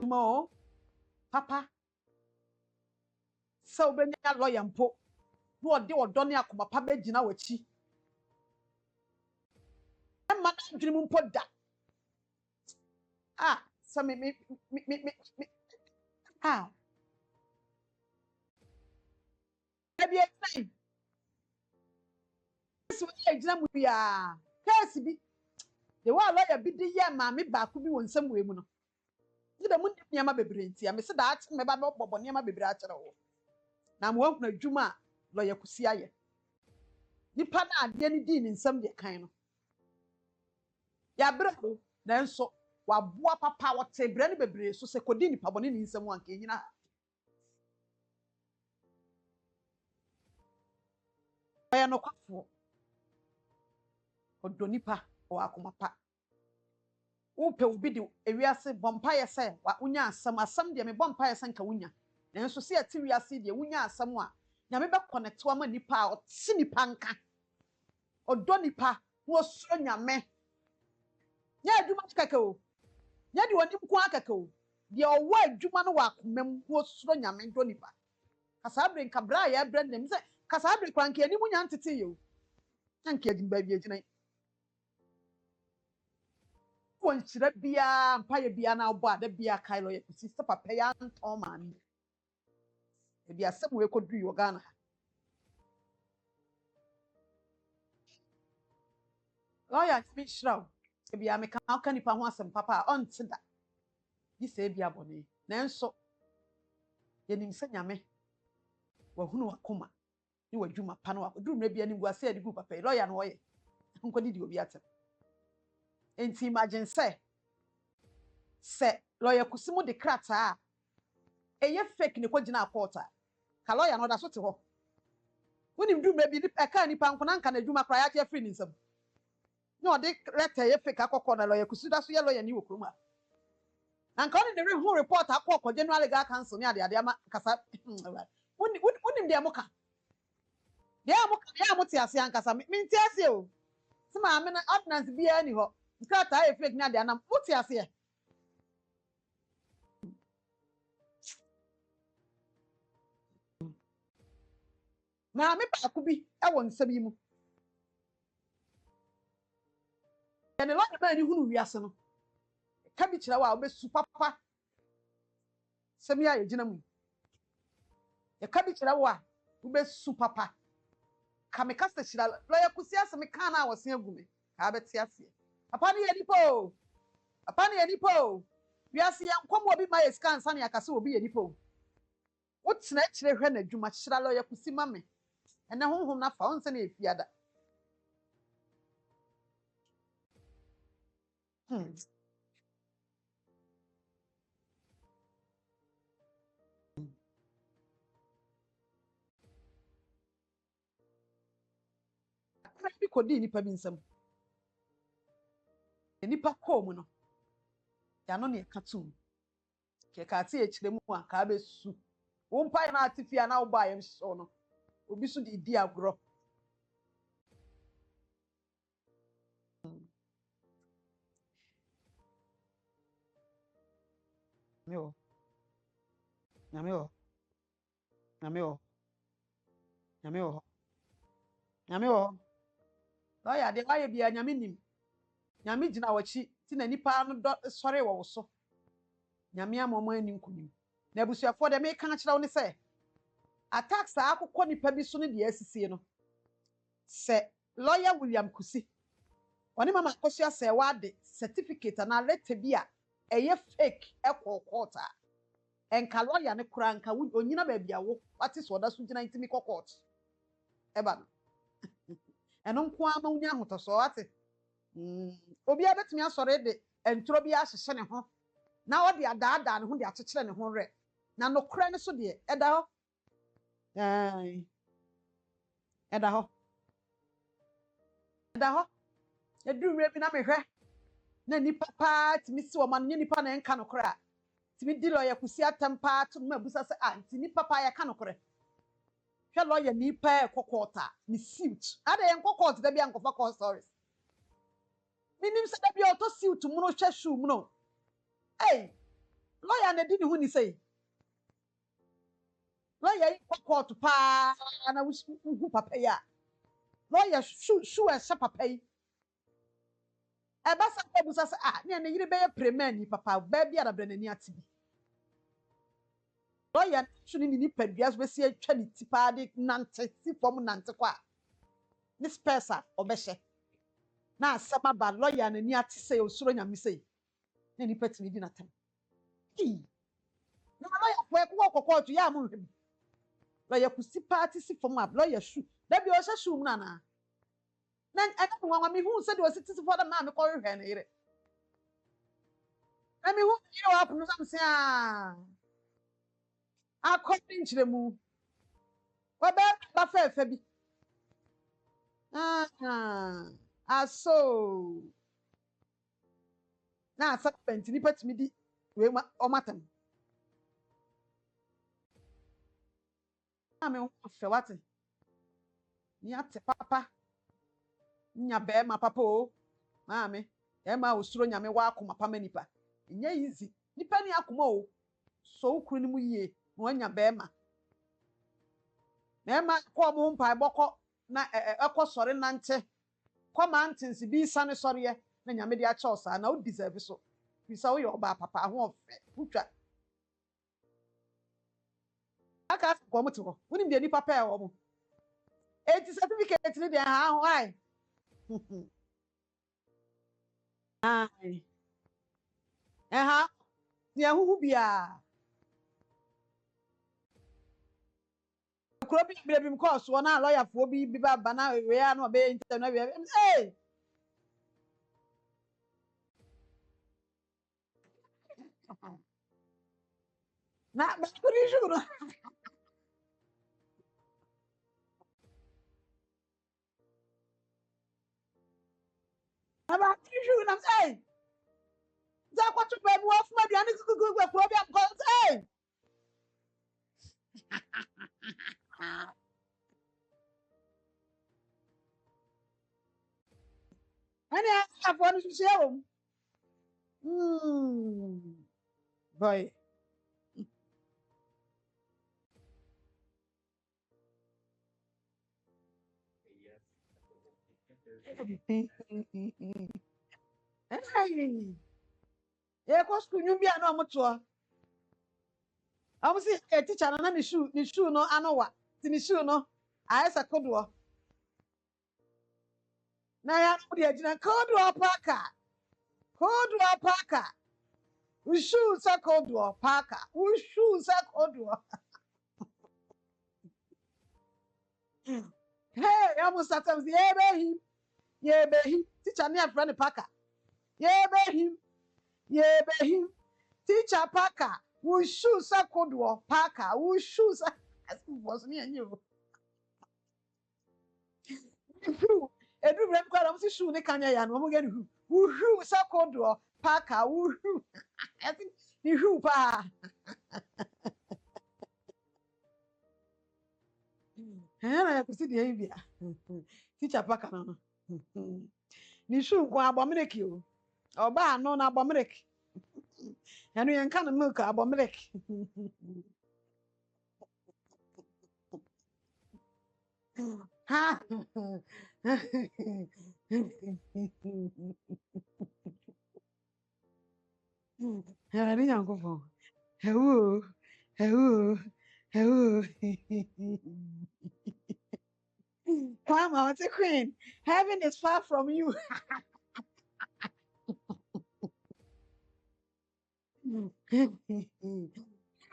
mo papa so benya lawyer mpo no ode odone akoma pa begina wachi e ma na dwene mpo da so me ebi e so e gina mu ya case bi de wa lawyer bi de ye ma me ba ko bi won nsam we mu no de mu niam bebre ntia me se da ate me ba bobo niam bebre a kere wo na mo hunu adwuma lawyer kusi aye nipa na ade ni di ni nsam de kan no ya brɛ na nso waboa papa wote brɛ ne bebre so se kodi nipa bone ni nsam anka enyina ya no kwafo odonipa o akoma pa upe obi de ewiase bompa ye se wa unya asam de me bompa ye se nka unya nanso se ati wiase de unya asam a nyame be connect wa ma nipa a oti nipa nka odonipa wo soro nyame nya adwuma kaka o nya de woni ko akaka o de owo adwuma no wa akomam wo soro nyame donipa kasabre nka bra ya brand nem se kasabre kwanke ani munya ntete ye o nka adwuma bi agina konchira bia mpaye bia na obo ada bia kai lo ye kusi papa ya nton maami e bia sem we kodu yo Ghana lawyer mi shraw e bia me kan nipa ho asem papa on tida di se bia bone nanso ye nim se nyame wa hunu wakoma ni wadwuma pa no wakodu mra bia ni guase adi gu papa lawyer no ye nkodi di obi atem enti imagine se lawyer kusimu de krata eye fake ne kwagina court ka lawyer no da so te ho wonim du mra bi eka nipa nkona nka na adwuma kra ya tie free ni nsam no de letter ye fake akokọ na lawyer kusi da so ye lawyer ni wokroma anka on the whole report akokọ general legal council ni ade ama kasa wonim de amoka ya moti ase ankasa minti ase o sima amena ordinance bia ni ho krata ye fake ni ade anam moti ase na me ba ko bi e won nsam yi mu ene lawyer ba ni hunu wiase no ka bi kira wa obesu papa sami ya gina mu e ka bi kira wa obesu papa ka me kasa kira lawyer kusi ase me kan na wose agume ka beti ase papa ni yenipo wiase ya nkomo obi ma scan san ya kase obi yenipo wotena kire hwe na dwuma kira lawyer kusi ma me ene honhom na fa onse na efiada bi kodi nipa bi nsam nipa kom no ya no ne katum ke ka ate ekire mu a ka besu wo mpa na atifia na wo ba yem so no obi so di agro Nyame o lawyer de waye bia nyame nim nyame gina wachi ti na nipa no do sori wo so nyame amoma ani nkunim na abusuafo de me kan kira wo ne se attacks akokọ nipa bi so ne de asisi no se lawyer William Kusi oni mama Akosua Serwaa de certificate na letter bi a eye fake court enka lawyer ne kura nka onyina ba bia wo ati so da so gina intimi court eba no eno nko ama unya ahotoso ati obi abetumi asore de entro bi ahyehye ne ho na odi adaada ne ho de akyekyere ne ho re na no kura ne so de eda ho edumre bi na mehwe na nipa pa timi si wo man nipa na enka no kura timi di lawyer Kusi atempa to ma busa se anti nipa pa ya ka no kura hwe lawyer nipa ekokota ni suit ada yen kokota da bia nkofa call stories minim se da bia auto suit mu no hwe shoe mu no lawyer lawyer na di ne ho ni sei lawyer yi court pa na wu papa ya lawyer shu esa papa yi e ba sa pa busa sa ne yire be ye premier ni papa ba bia da bra nani ati bi lawyer shu ni padua so be se atwa ni tipa de nante si fom nante kwa this person obehye na asama ba lawyer nani ati sei osuro nyame sei na ni patimi di natam na lawyer fo e ko court ya mo hwem lawyer kusi party si fom ab lawyer shu da bi o hye shu mu na aka nwa me hu se de o siti for da ma me ko hwehwe na yire na me hu yire wa punu sam se akọbi nkyere mu wa ba fa bi aso na serpent ni patimi di we o matam na me hu fe wate ni ate papa nya be ma papa o maame e ma osuro nyame wa akoma pama nipa nya easy nipa ni akoma o so ukuru ni mu yie no nya be ma ko mo mpa bokọ na ekọ nante kọma ntinsi bi sane sọrọ ye na nyame de acha osa na o deserve so bisa wo ye oba papa ho ofe utwa aka ko mo to woni de ni papa e wo mo eti certificate ni de ha ho ai ai ha ni ahuhu bia kuro bi bia bi mko so na lawyer fo bi ba na we ya no be internet we na ba kuri juro na ba kuri juro na za kwa tu be mo afuma bia ni gugu kuro bi mko ani afọ no hye wo boy ye ko school nyu bia na omoto amusi teacher na ni shoe no anowa ti ni shoe no aisa kodo na ya no de agina kodo paka ushu sa kodo paka ushu sa kodo hey amusa tam ye be teacher na friend paka ye be teacher paka ushu sa kodo paka ushu sa was me and you edu brem kwa am si shoe ne kanya ya no mo get hu sa kodo paka hu I think the hu pa na ya kusi de bia teacher paka no ni shoe kwa abomereki o oba no na abomereki enu yen kan milk abomereki ha ya ni yango fo hello come on, it's a queen. Heaven is far from you.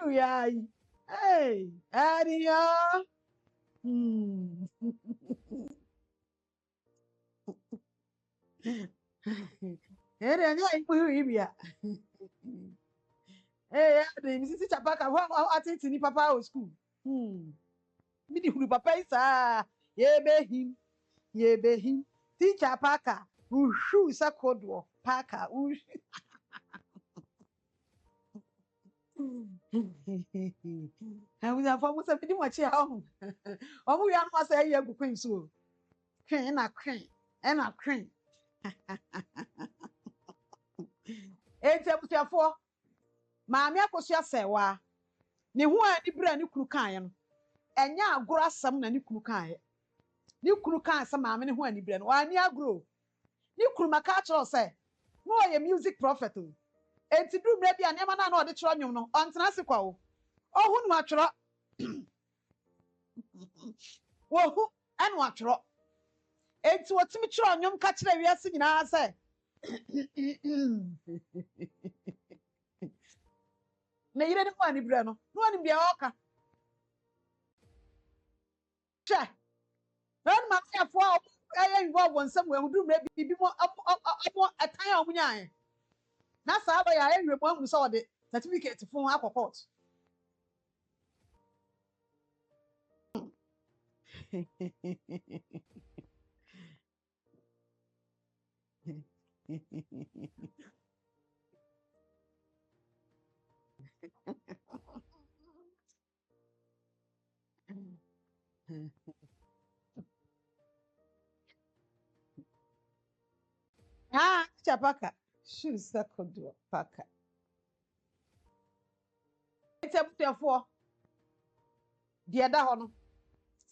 Yeah. Hey, Adia. Hey, hey, Mrs. Chapaka, I think ni papa was school. Midi hulu papa isa. Ye be him. Teacher Paka, ushu sa kodwo. Paka, ushu. I was a former something much here home. Oh, we are not saying you queen so. Queen and a queen. It's a 4. maame Akosua Serwaa ne ho a ni bra ni kuru kan no enya agoro asam na ni kuru kan ni kuru kan sa maame ne ho a ni bra no wa ni agoro ni kuru maka chiro say no ye music prophet o enti du mra bia ne ma na o de chiro nwom no ontena se kwa o ohu no atworo wo hu enu atworo enti wotimi chiro nwom ka kire wiase nyina say na yire ne ho a ni bra no no ani bia oka che na ma ya fo ayi involve wonsam we hudu mra bibi mo atan a omunya na saa ba ya enwe mo ahu so de certificate fun akọ ah chapaka shoes sakodo paka etebutefo de da ho no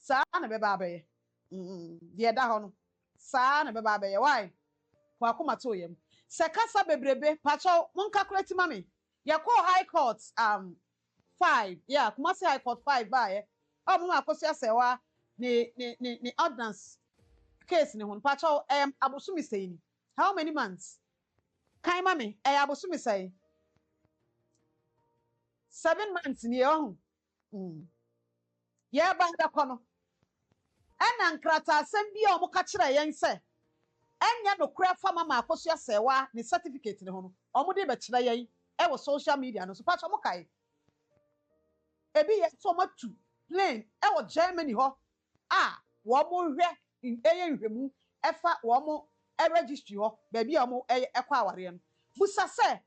saa na be ba abaye de da ho no saa na be ba abaye why kwa akoma to yem se kasa bebrebe pacho mon calculate mami yakọ high court 5 yeah Kumasi high court 5 ba ye mo Akosua Serwaa ni ordinance case ni hun pacho abosumi sayini how many months kai mami abosumi say 7 months ni ehun ye ba da kono ena nkrata asem bi a mo ka kire yen se enya no kura fa mama Akosua Serwaa ni certificate ni ho no omo de be kire yen e wo social media no so pacho mo kai ebi ye so matu plane e wo Germany ho wo mo hwe eye nhwemu efa wo mo registry ho ba bi omo ekwa aware no busa se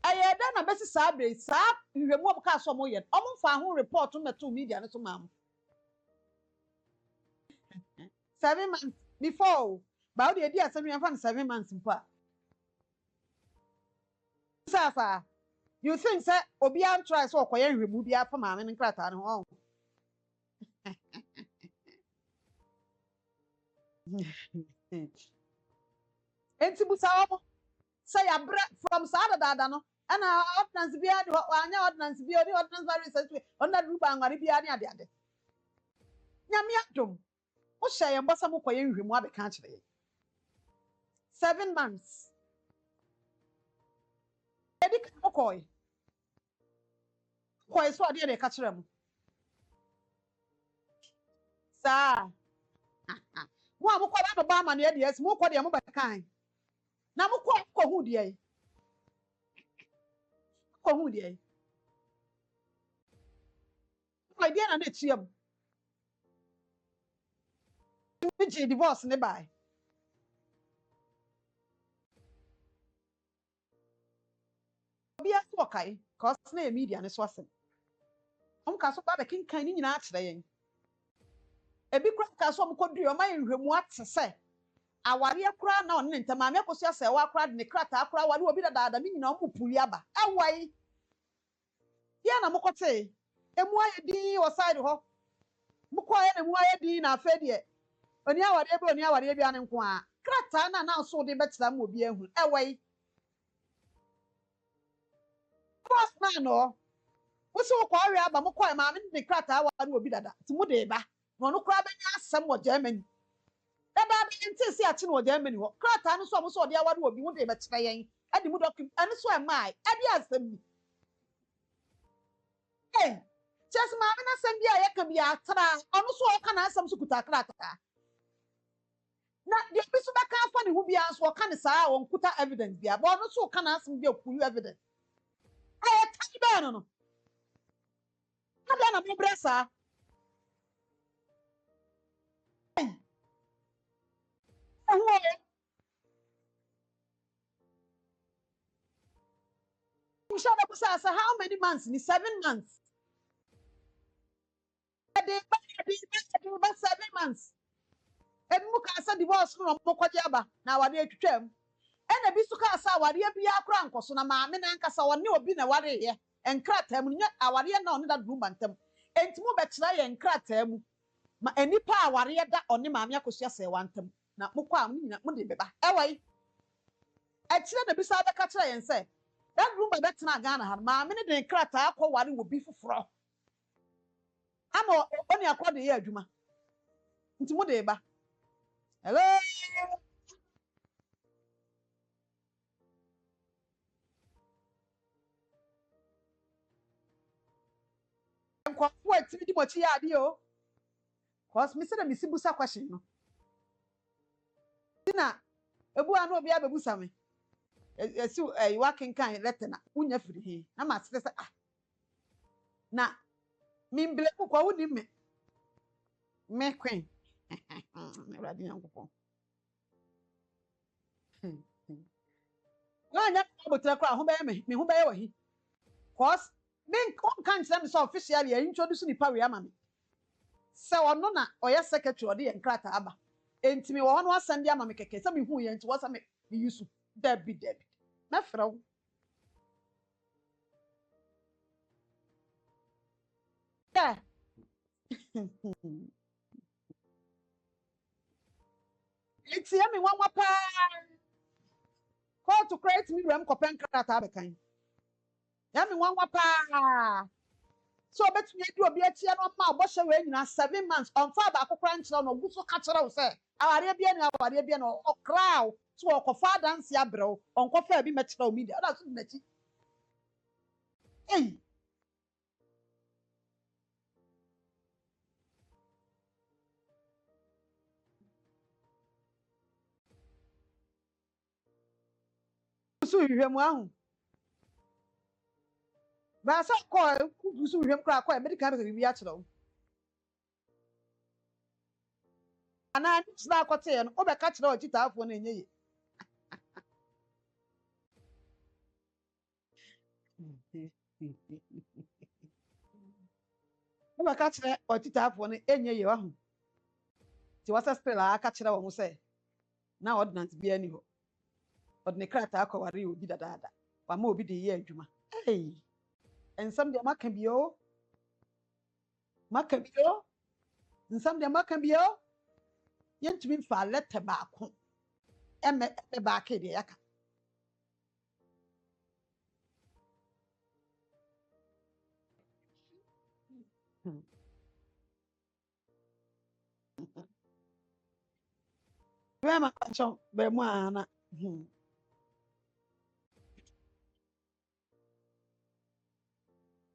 eye da na besi saa bre saa nhwemu omo ka so mo ye omo fa ho report meto media no so mam 7 months before ba o de di asem yan fa 7 months mpa sasa you think say obi am try so okoye nhwemu bia fa maame nkrata no ho enti busa omo say ya from sada dada no ana ordinance bia de anya ordinance bia di ordinance very sensitive onda du ba ngare bia ne ade nyame adom o hye ye mbosa mo koye nhwemu abeka akire 7 months edi ka koy so ade de ka kire mo sa mo amukọ ba ba ma ne de yes mo kọ de mo ba kan na mo kọ hu de ko hu de ko de na na chiam mi divorce ne bai obi aso kai cause na media ne so asem ka so ba be kinkan ni nyina akire yen ebi kura ka so mo kodu o mai nhwemu atse aware kura na on ne ntama me Akosua Serwaa kura de ne krata kura wale obi dada mi nyina mo puli aba awai ya na mo kote emu aye din o side ho mo ko aye na mu aye din na afa de oni aware bi ane nko a krata na so de betira mo obi ahu awai boss na no wo so ko awe aba mo ko ma me de krata aware obi dada ti mo de ba no kura benya asem wo Germany dada bi nti si achi no Germany ho krata no so mo so de aware obi wo de betira yen adi mu document ane so e mai adi asem ni just maame na asem bi a ye ka bi atra ono so o ka na asem so kuta krata na de bi so beka afa ne hu bia so o ka ne saa o nkuta evidence bia but ono so o ka na asem bi okuru evidence tani ba no ada na mo bresa Shada busa sa how many months ni 7 months de ba 7 months e mu ka sa divorce no mo kwaje aba na wade atwam ena bi suka asa aware bi akora nkoso na maame na nkasa wone obi na ware ye enkrata mu nya aware na one da dum bantam enti mo bekyera ye enkrata mu ma enipa aware da one maame Akosua Serwaa ntam na mokọ am nyina mo de beba ewai ekyere na bi sa beka kyera yen se that room ba betena Ghana ha maame ne de enkrata akọ ware wo bi foforo ama oni akọ de ye adwuma nti mo de ba hello nkofo atimi di mochi ya ade o cause me say na me si busa question no tina ebu anu obi abebusa me esi wa kenkan letter na unya firi he na ma se se ah na mimble ku kwa woni me queen me radi yankopon na nya abotra kra ho be me ho be ye wahi cause me kan tell me so officially introduce ni pa we ama me se ono na oya secretary ode ye nkrata aba entimi wo no asande ama me keke se me hu ye nti wo sa me yusu David na frawo yeah it's ya me wanwa pa call to create me rem kopen nkrata abekan ya me wanwa pa so betumi edi obi atia no ma oboshe we nyina 7 months on fa ba akokora nkyere no guso ka kyere wo se aware bia na okraw so okofa dance ya brew onkofa bi mekyere wo media na so nachi eh so hwehwem ahu ba so ko so hwehwem kra ko medical bi a kyere wo ana ni sna akote ye no obeka kyere wo titafo na enye ye obeka kyere wo titafo na enye ye wahu ti wasa still aka kyere wo se na ordinance bi ani ho ordinary krata akọware obi dadaada wama obi de ye adwuma hey ensam de maka bio nsam de maka bio yentumi mfa letter baako eme baake de yaka bema kancho be mu ana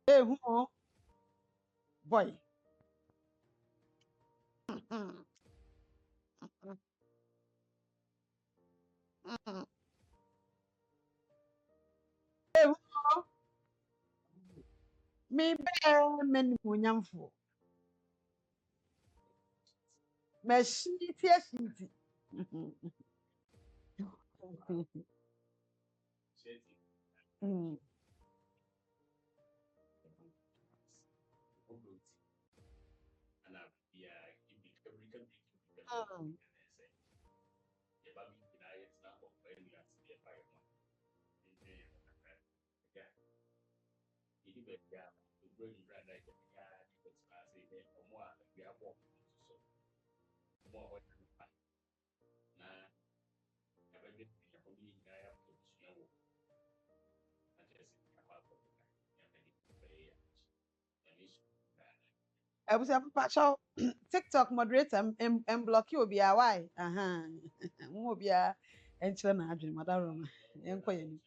ehu o boy ehu o me be men munyamfo me shiti ashiti Abusia papa chow TikTok moderator block you obi a why aha mo obi a enchire na adwene madaro ma enko ye ni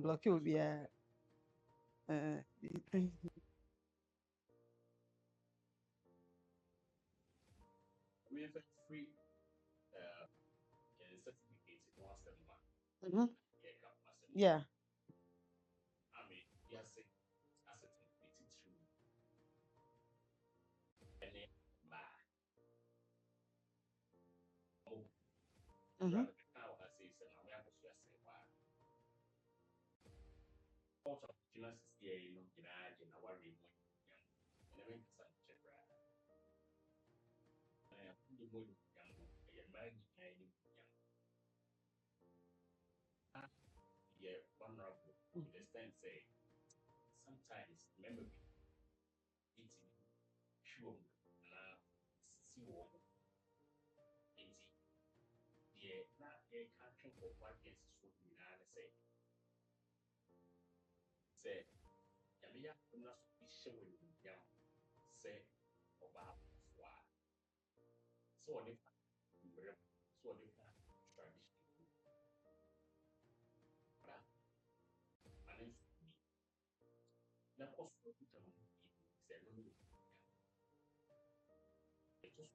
block you obi a eh mhm yeah mhm extent say sometimes remember eating pure see what eating yeah not a country for what gets so you know say Yamia not be showing young say about what so they so they tradition and if the cost of it is a little it just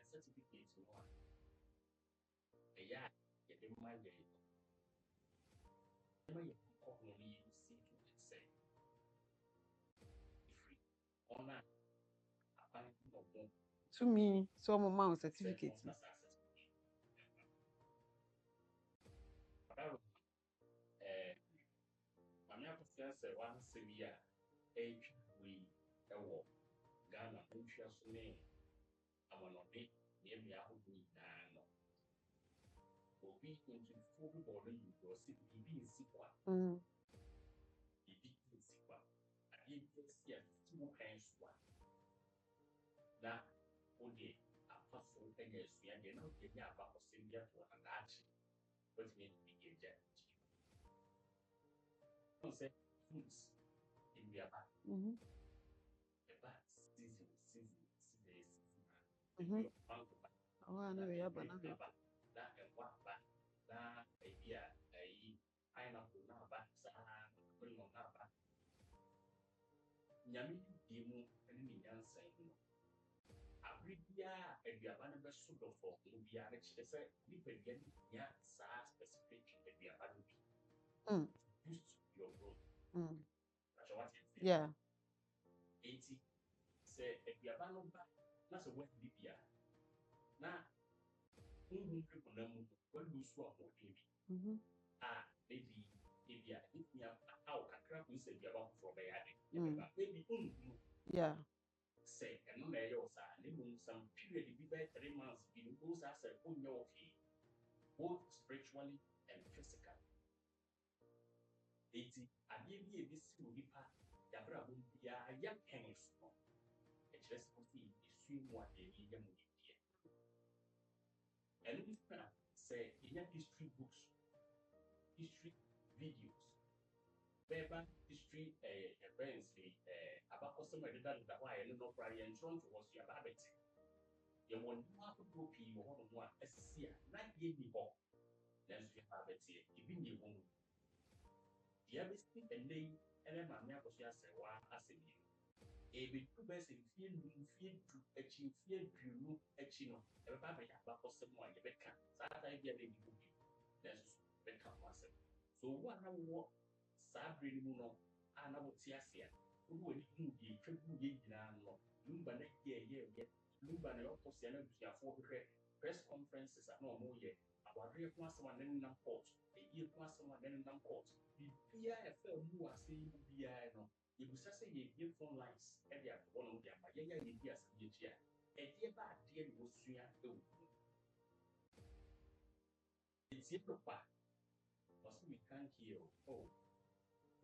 certificate one yeah get the mind you see to say free honor To me, so my mom certificate. Mami Akosua Serwaa Sevilla we ewo Ghana ntwa so ne amanode ne bia hodo nyinaa obi into full body you go see bibi nsikwa bibi nsikwa ade bi si a tu kan so na ode afaso enya esua de na ode nya aba kosem bia to adachi but me be geja no say fruits in their back about season Oh, I know we have banana. That and what back that idea a pineapple now back bring on that back Yami demo and the answer Abribia and the abandoned sort of for Lubia, which is a little again, yeah, specific and the abandoned boost your growth. That's what it's Yeah. 80 say if you abandon back, that's a wet Libya. Now, people know what do swap or baby. Maybe if you have how can we say about from a maybe yeah. Say, and no matter some period be by 3 months, it goes as a okay, both spiritually and physically. 80, I give you this will be part, Yabra will be a young pennies. It's just to see swim what they need them here. And say, in history books, history videos, paper history events, about customer that why I know probably and front was your habit. You want to go P, you want one, a seer, not give me more. That's your habit here, even you won't. The other thing, and they, and then my mother was just say, why I said you. A bit too best in field to a chief field, you a chino, everybody about someone you become. Saturday, be a baby movie. That's become myself. So, what I want, Sabri Muno, and I would see us here. Who will you be triple ye in our law? Lumba next year, Lumba and Oposiana for press conferences at no more yet. Our real one in them court, a year someone in them court. The PIFL who are saying, no. You will say you give phone lines and they are one of them, but yeah, you hear some year. A dear bad dear was soon. It's your papa. But we can't hear. Oh,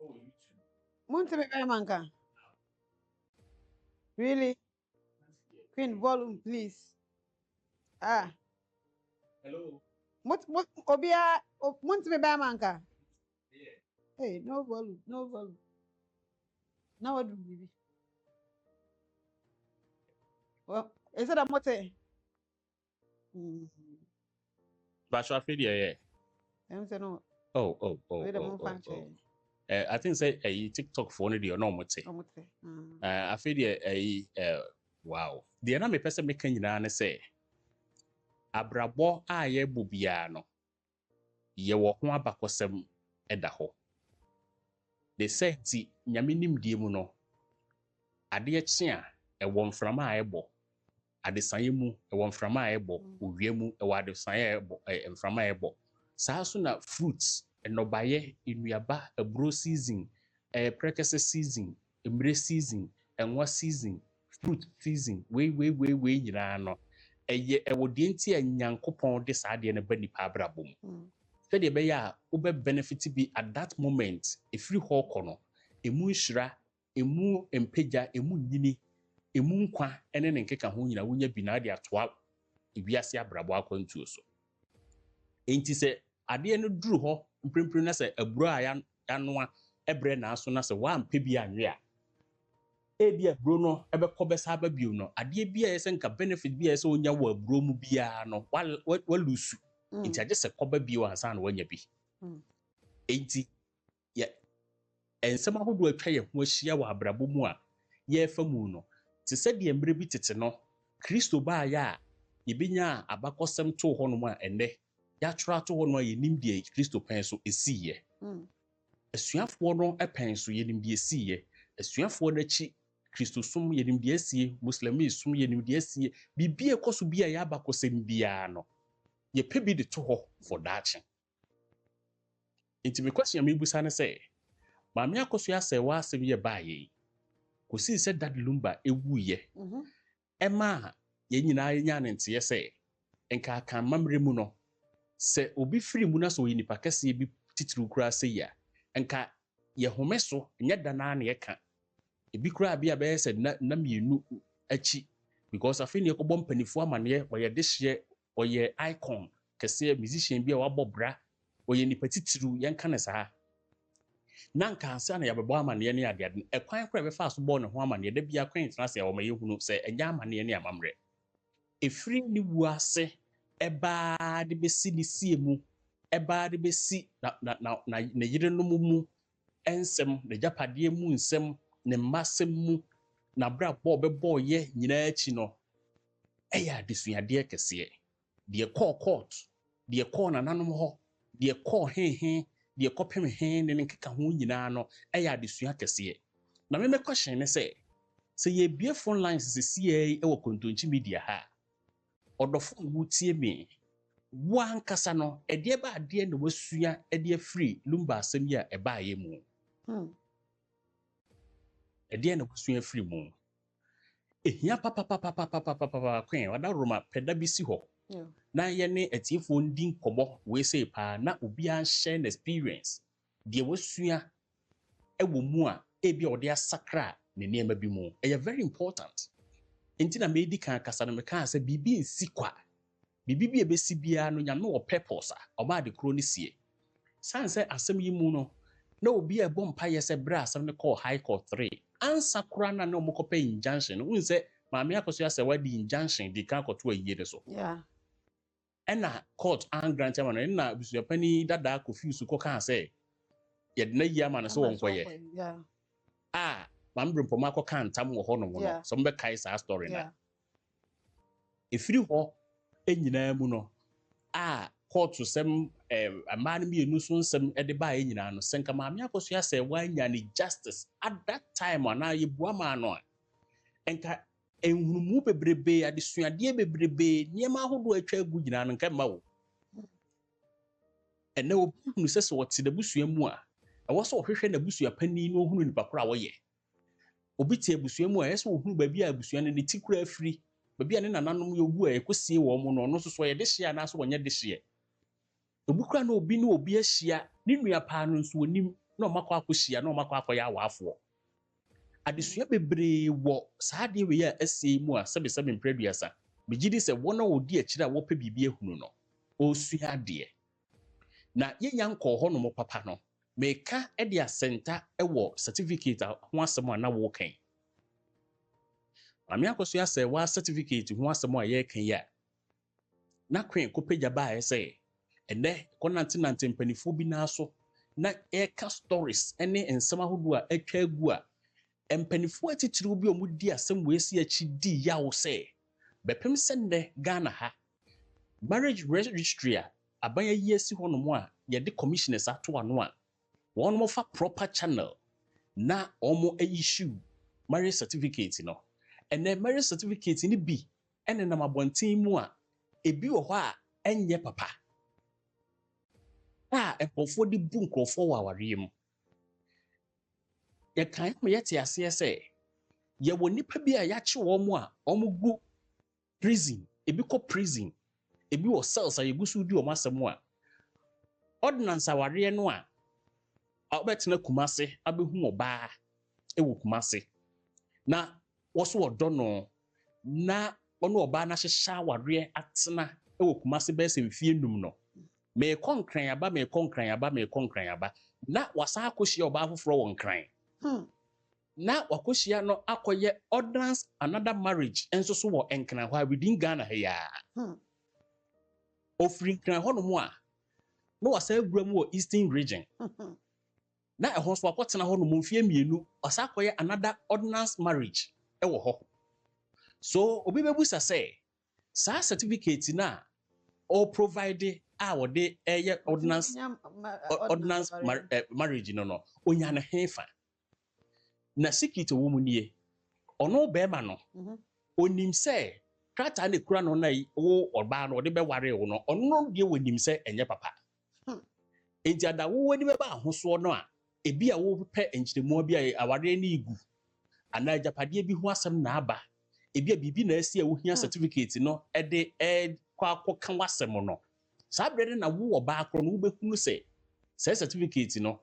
you too. Monte Manka. Really? Queen, volume, please. Hello. What, Obia, Monte Manka? Yeah. Hey, no volume. Now what do we? Well, is it a mote? But I feel yeah. I'm saying no. Oh. I think say a TikTok phone the normal thing. I feel yeah wow. The other person making you say abrabo a ye bubia no ye wo ho abakosem eda ho. They say ti nyame nimdie mu no ade ekye a ewo mframa a ebo adesan mu ewo mframa a ebo owie mu ewo adesan a ebo mframa a ebo saa so na fruits enobaye enuaba abro season prekese season emre season enwa season fruit season we nyina no eye ewo de nti a nyankopon de saa de ne ba nipa abrabom Tell be ya ube benefit be at that moment if you ho kono emu shira emu empeja emu nyini emu nkwa ene ne nkeka ho nyina wonya bi na de atoa ewiase abrabo akwantuo so enti se ade no duru ho mprempren na se aburo a yanoa ebre na aso na se wa ampe bi anwe a ebi aburo no ebekọ besa ba bio no ade bi a yese nka benefit bi a yese wonya wo aburo mu bia no walusu enti age se kọba bio ansa na wanya bi enti ya ensema hodo atwa ye ho ahia wa abrabo mu a ye fa mu no te se de embre bi tete no Kristo ba ya yebinya abakosem to ho no a ene ya twra to ho no ye nimde Kristo pen so esiye asuafo no pen so ye nimde esiye asuafo no chi Kristo sum ye nimde esiye muslimi sum ye nimde esiye bibie ekoso bia ya abakosem bia no ye pebi de to ho for dachi enti me question me busa ne say maame Akosua Serwaa asem ye baaye kosi se dad lumba ewuye ema ye nyina nya ne nte ye say enka kan mamre mu no se obi firi mu na so yi nipa kese bi titiru kura se ya enka ye home so nya dana na ye ka ebi kura bia be se na mienu achi because afi ne ekobom panifo amane oye dehye oye icon kese musician bia wabobra oye nipa titiru ye nka ne saa na nka ansa na yabebo amane ne ade ekwan kura be fa so bo ne ho amane da bia kwan tena se wo maye hunu se enya amane ne amamre efiri ni wuase eba de besi ni sie mu eba de besi na yire no mu ensem na japade mu nsem ne masem mu na bra bo be bo ye nyina achi no eya desuade kese de court de na nanom ho de he de kopem he ne nkeka ho nyina no eya desua kese na me question ne se ye bie phone lines se sie e wo Kontonkyi media ha odofo wutie me wankasa no ede ba ade na wasua ede free lumba asem ya eba ye mu ede na wasua free mu ehia papa kwen wada roma peda bi si ho na ye ne atiefo ndin kobo we say pa na obi an share an experience de wasua ewo mu a ebi ode asakra ne niema bi mu very important enti na medi kan kasa no me kan se bibi nsi kwa bibi bi ebesi bia no nyame wo purpose a oba de kro ne sie sanse asem yi mu no na obi e bom pa yese bra asem ne call high court 3 ansa kra na no mokopa injunction unse maame Akosua Serwaa di injunction di kan koto ayi de so ena court an grant am na busuapani dada confuse ko kan se ye de na yi ama no so won koye mambre mpoma ko kan tam wo ho no no so mbe kai sa story na efiri ho enyina mu no court sem amane mi enu so nsem e de ba enyina no senka maame Akosua Serwaa nya ni justice at that time ana ye buama no enka enhunumu bebrebe adesuade bebrebe niema ahodo atwa agu nyina no nka ma wo ene obi hunu sese wote da busua mu a ewo so hwehwe na busua pani no hunu nipa kora wo ye obi tie busua mu a yeso ohunu ba bi a busua ne tikura afiri ba bi a ne nananom ye ogu a ekosie wo mu no no so so ye de hye na so wonye de hye obi kura na obi ne obi ahia ne nua pa no nso onim na omakọ akohia na omakọ akoya awafo adesua bebre wo saade we ya asie mu a sebe mpraduasa begidi se wona odi akira wo pa bibie hunu no osua de na yenya nkọ ho no mo papa no meka e de asenta e wo certificate ho asem a na wo kan maame Akosua Serwaa certificate ho asem a ye kan ya na kwen ko pagya ba e se ene konante mpanifo bi na so na eka stories ene ensem ahodo a atwa agu a empanifo atitiri bi omudi asem we si achi di yawo se bepem sende Ghana ha marriage registry a abanya yesi ho no mo a ye de commissioners ato ano a won mo fa proper channel na omo issue marriage certificate no ene marriage certificate ni bi ene na mabonten mu a ebi wo ho a enye papa ekofo di bu nkofo wa aware mu ye kan me yete ase ese ye wo nipa bi a ya che wo mu a omo gu prison ebi ko prison ebi wo cells a yegusu di o masem a ordinance aware no a obetena kumase abehu oba ewo kumase na woso odo no na ono oba na hyehya aware atena ewo kumase be se mfie num no me konkran aba na wasa akohia oba afoforo won kran na wakohia no akoye ordinance another marriage enso so wo enkran ho within Ghana ya ofrin kran ho no mu a no wasa agura mu wo eastern region na ehon so akotena ho no mfie mienu wasa akoye another ordinance marriage ewo ho so obi bebusa say sa certificate na or provide wo de ordinance marriage no onya na hefa na secret wo mu nie ono be ma no onim se krata na kura no na wo oba no de be ware wo no ono de wonim se enye papa enti ada wo wadi be ba ahoso no a ebi a wo pe enchiremu bi a aware na igu ana japade bi ho asem na aba ebi a bibi na asi a wo hia certificate no de kwa kan wasem no sabrede na wo oba akro no wo behunu se certificate no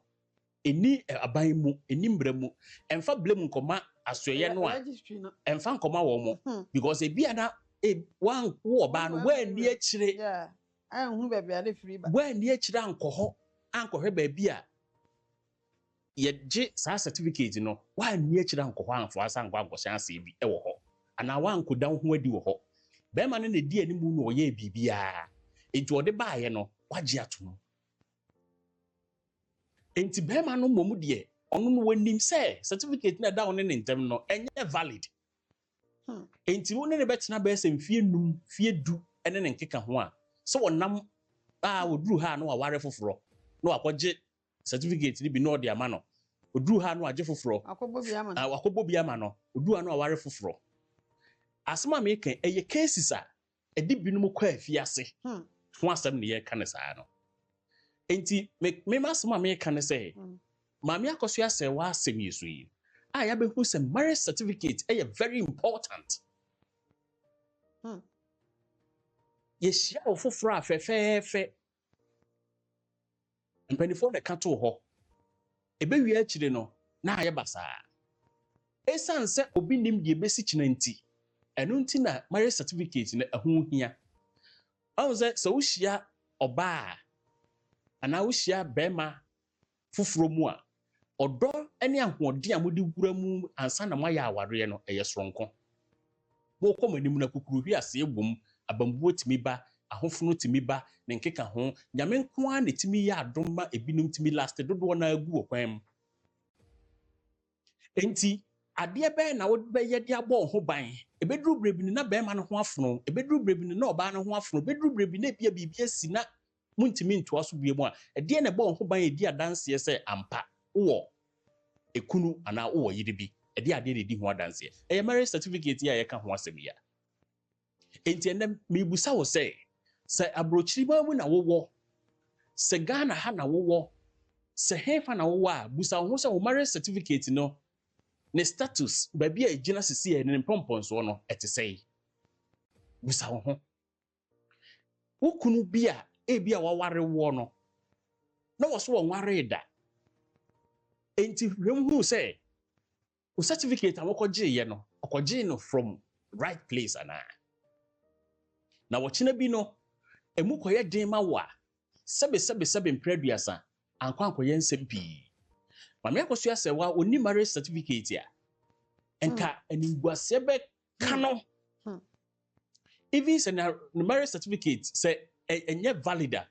eni aban mu eni mbra mu emfa blem nkoma asoye no a emfa nkoma wo mo because ebi ana wan wo oba no wa ni akire ahunu bebe ade free ba wa ni akire ankohwe ba bi a ye je sa certificate no wa ni akire ankohwe anfo asa ankwakoshan ase bi ewo ho ana wa ankodan ho adi wo ho be ma no na di ani mu no ye bibia enti ode baaye no wagye atom enti be ma no momu de ono no wanim se certificate na da one ne ntem no enye valid enti wo ne betena be se mfie num fie du ene ne nkeka ho a so wonam woduru ha no aware foforo no akogye certificate ni bi no de ama no oduru ha no agye foforo akobbo bi ama no oduru ha no aware foforo asema me kan eye cases a edi binum kwa afiase ho asem ne ye kan saa no enti me masema me kan say maami Akosua Serwaa asem yesu yi a ya behu se marriage certificate very important yeshia ofoforo afefefe mpanifo de ka to ho ebewi akire no na aye basa esan se obi nim de besi chinanti eno nti na marriage certificate na ehun hia awze so ushia oba ana ushia bema fufuro mu a odo ene ahode amudi wura mu ansa na maya aware no soronko wo komanim na kukuru hwi ase ebom abambuo timi ba ahofono timi ba ne nkeka ho nyame nko a ne timi ya adomma ebinum timi last dodo na agu okwan enti ade be na wo be ye de abo ho ban ebeduru brebi na be ma no ho afono ebeduru brebi na oba no ho afono beduru brebi na bia bibia si na muntimi ntoa so bia mu a ade na bo ho ban edi adanse se ampa wo ekunu ana wo yiri bi ade ade na di ho adanse marriage certificate ya ye ka ho asebia enti ene mebusa wo se abrochiri ba mu na wo se Ghana ha na wo se hefa na wo a busa ho se wo marriage certificate no ne status ba bia ejina sisi e ne pomponso no etesei busa ho wokunu bia ebia waware wo no na wo so wonware da enti hwemhu se o certificate amokoje ye no okoje no from right place ana na wochina bi no emu koye den ma wa sebe mpraduasa anko nsem pi maami Akosua Serwaa oni marriage certificate ya enka aniguase be kano even se na marriage certificate se enye valida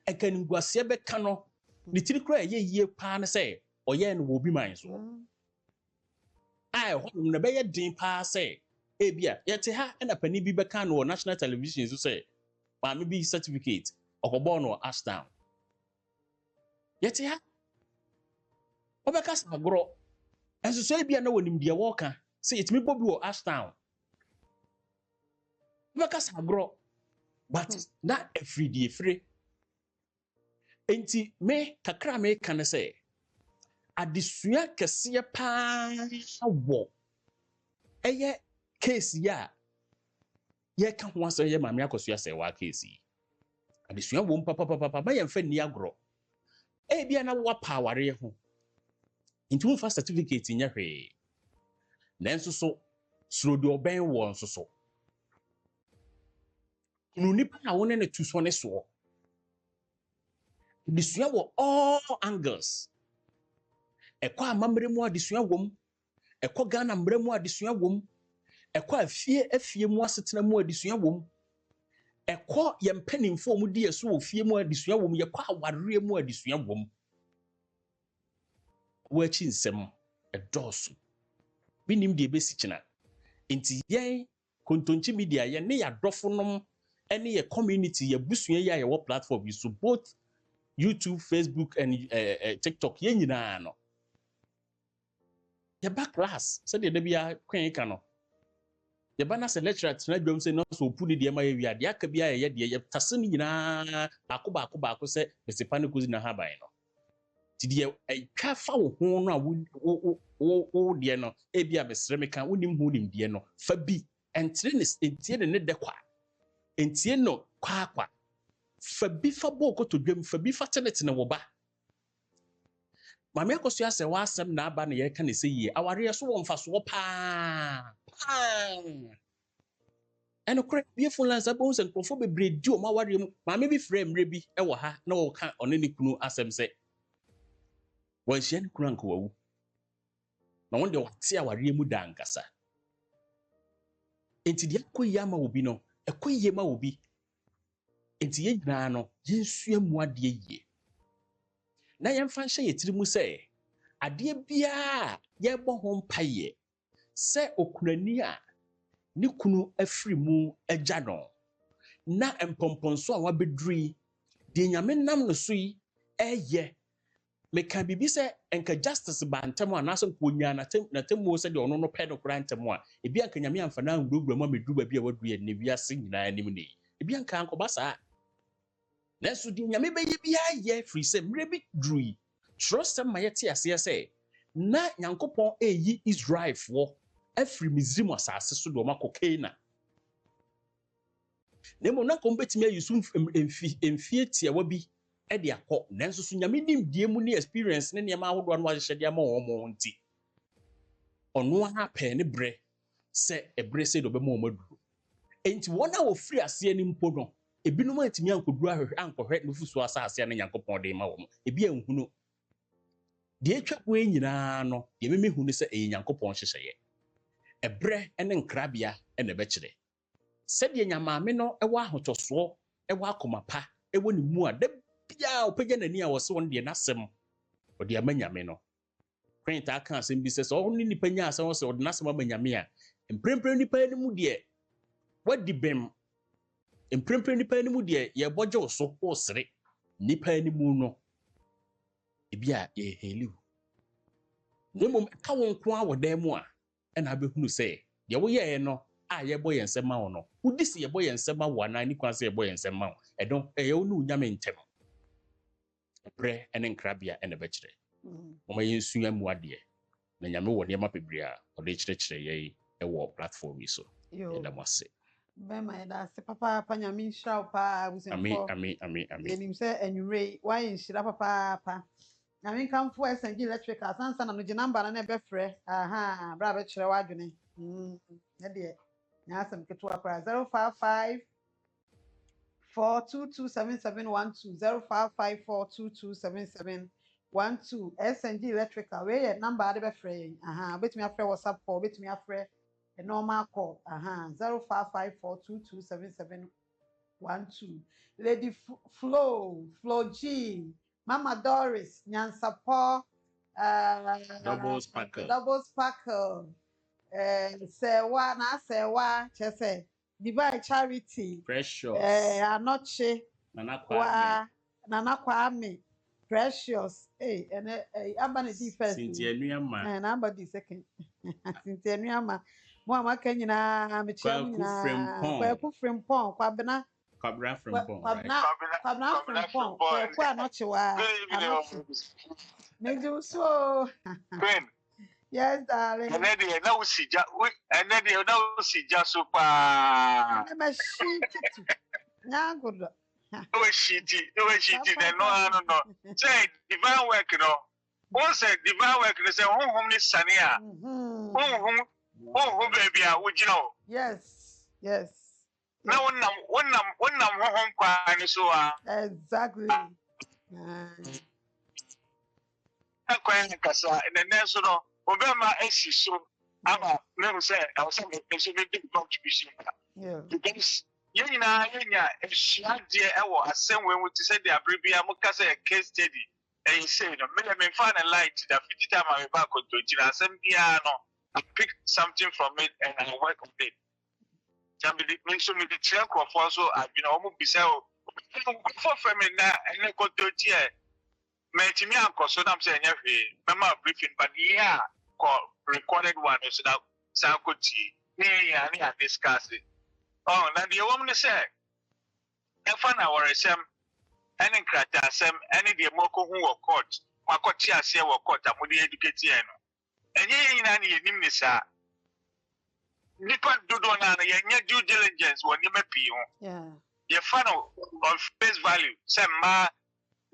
enka aniguase be kano ni tiri kura ye pa na se oye no wo bi man so ai ho na be ye den pa se ebia yete ha na pani bi be kan no national television so se maami bi certificate okobo no Ashtown yete ha obeka sagro enso so ebia na wonim de woka se yetimi bobi wo Ashtown obeka sagro but that everyday free enti me kakra me kan se adesua kese pa wo case ya ye ka ho aso ye maami Akosua Serwaa case adesua wom papa ba yɛmfa ni agorɔ bia na wo paware ho nti fa certificate nya hwee nanso so suro de ɔbɛn wɔ nso so kunu nipa a wone ne tu so ne so adesua wɔ all angles ɛkɔ amammerɛ mu adesua wom ɛkɔ Ghana mmerɛ mu adesua wom ɛkɔ afie mu asetena mu adesua wom ɛkɔ yɛmpanimfo mu di ɛso wɔ fie mu adesua wom yɛkɔ awareɛ mu adesua wom wɔakyi nsɛm ɛdɔɔso binim deɛ bɛsi kyena nti yɛn Kontonkyi media yɛn ne yɛadɔfo nom ne yɛ community yɛbusua yi a yɛwɔ platform yi so both YouTube, Facebook and TikTok yɛn nyinaa no yɛba class sɛdeɛ da bia kwan ka no yɛba na sɛ lecturer tena dwom sɛ no so opu ne deɛ ma yɛ wia deɛ aka bia yɛyɛ deɛ yɛtase no nyinaa baako sɛ bɛsepa no kozi na haban no ti deɛ atwa fa wo ho no a wo deɛ no ebia bɛsrɛ me ka wonim ho nim deɛ no fa bi entie ne de kwa entie no kwa fa bi fa bɔ kotodwam fa bi fa tenetene wo ba Mame Akosua Serwaa asɛm na aba na yɛka ne sɛ yie awareɛ so wɔ mfasoɔ paa ɛno korɛ biefo lansa bɛhu sɛ nkurɔfoɔ bebree di ɔma awareɛ mu maame bi frɛ mmerɛ bi wɔ ha na wɔka ɔne ne kunu asɛm sɛ wɔanhyia ne kunu anka wawu na wɔn deɛ wɔte awareɛ mu da ankasa enti deɛ akɔ yie ama obi no ɛkɔ yie ma obi enti yɛn nyinaa no yɛnsua mu adeɛ yie na yɛmfa nhyɛ yɛ tiri mu sɛ adeɛ biara yɛbɔ ho mpaeɛ sɛ okunani a ne kunu afiri mu agya no na mpɔmpɔnso a wabɛduri deɛ nyame nam no so yi ɛyɛ meka bibi sɛ enka justice ba ntɛm a naso nkonya na temu sɛ deɛ ɔno no pɛ no kora ntɛm a ebi anka nyame amfa na ngurugura mu ameduru ba bi a wadu yɛ ne wiase nyinaa anim ne ebi anka ankɔba saa nanso deɛ nyame bɛyɛ bi ayɛ firi sɛ mmerɛ bi duru yi kyerɛsɛm ma yɛte aseɛ sɛ na nyankopɔn ɛyi Israelfoɔ afiri Misraim asase so de ɔmakɔ Kana na mmom na kɔm bɛtumi ayi so mfie tiawa bi ɛde akɔ nanso so nyame nim die mu ne experience ne nneɛma ahodoɔ no wahyehyɛ de ama wɔn nti ɔno aha pɛ ne brɛ sɛ ɛbrɛ sɛ de ɔbɛma wɔn aduru enti wɔn a wɔfiri aseɛ ne mpo no ebinom antimi ankɔduru ankɔhwɛ nufuso asase ne nyankopɔn de ma wɔn ebi anhunu deɛ atwa poe nyinaa no deɛ memehu ne sɛ ɛyɛ nyankopɔn hyehyɛeɛ ɛbrɛ ne nkrabea ne bɛkyerɛ sɛdeɛ nyamaame no ɛwɔ ahotɔsoɔ ɛwɔ akoma pa ɛwɔ ne mu a da bia ɔpagya n'ani a wɔse wɔn deɛ n'asɛm ɔde ama nyame no kwenta aka asɛm bi sɛ ɔno ne nipa nya asɛm sɛ ɔde n'asɛm ama nyame a mprempren nipa ne mu deɛ wadi bem mprempren nipa ne mu deɛ yɛbɔgye wo so wo sere nipa ne mu no ebi a yɛheliw ne mmom ka wo nko a wɔ dan mu a ɛna abɛhunu sɛ deɛ woyɛɛ no a yɛbɔ yɛn nsɛm ma wo no wodi sɛ yɛbɔ yɛn nsɛm ma wo anaa ne kwan sɛ yɛbɔ yɛn nsɛm ma wo ɛdɔn ɛyɛ wo ne wo nyame ntɛm brɛ ne nkrabea ɛna bɛkyerɛ wɔma yɛnsua mu adeɛ na nyame wɔ nneɛma bebree a ɔde kyerɛkyerɛ yɛn ɛwɔ platform yi so yɛda mo ase bɛma yɛda ase papaapa nyame nhyira wo paa abusuafoɔ amen yɛnim sɛ anwummere woayɛ nhyira papaapa nyame nkamfo SNG electric asansa na no gye namba no na ɛbɛfrɛ aha bra bɛkyerɛ w'adwene ɛdeɛ nyɛ asɛm ketewa koraa 055 4227712 055 4227712 SNG electrical wei yɛ namba ade bɛfrɛ yɛn aha wobɛtumi afrɛ WhatsApp call wobɛtumi afrɛ a normal call aha 055 4227712 Lady Flo G Mama Doris Nyansapɔ double sparkle Serwaa kyerɛ Divine Charity Precious Anoche Nana Kwame Precious and Abba di first Cynthia Nuyama and Abba di second Cynthia Nuyama Mama Kenyina Kwaku Frimpong Kwabena Kwabra Frimpong Kwabena Frimpong Kwaku Anoche Medu so yes darling and then now see just so far I'm a shit Nyagodo then no. Say divine work, Once divine work, they say, home is Sania. Oh, baby, would you know? Yes. Now, one home crying, so Exactly. crying Cassa, and then there's no Obama, so I'm never say, I was saying, it's a big contribution. Yeah. Because yenya ehia ewo asem we would say the abribia muka say a case study and say no me find a light that 50 time I back on to asem bia no I pick something from it and I work on it. Jambi me so me the train crop so I you know almost be say for from it na and go to tie me timi ankoso na say nya hwe mema briefing but yeah recorded one so that sankoti ne discuss it. Oh, now the woman said, if I know where some any crata, some any the moko who were caught, Makotia say were caught, and would educate and ye in any nimnisa. Nippon do don and due diligence when you may be Yeah. your funnel of face value, some ma,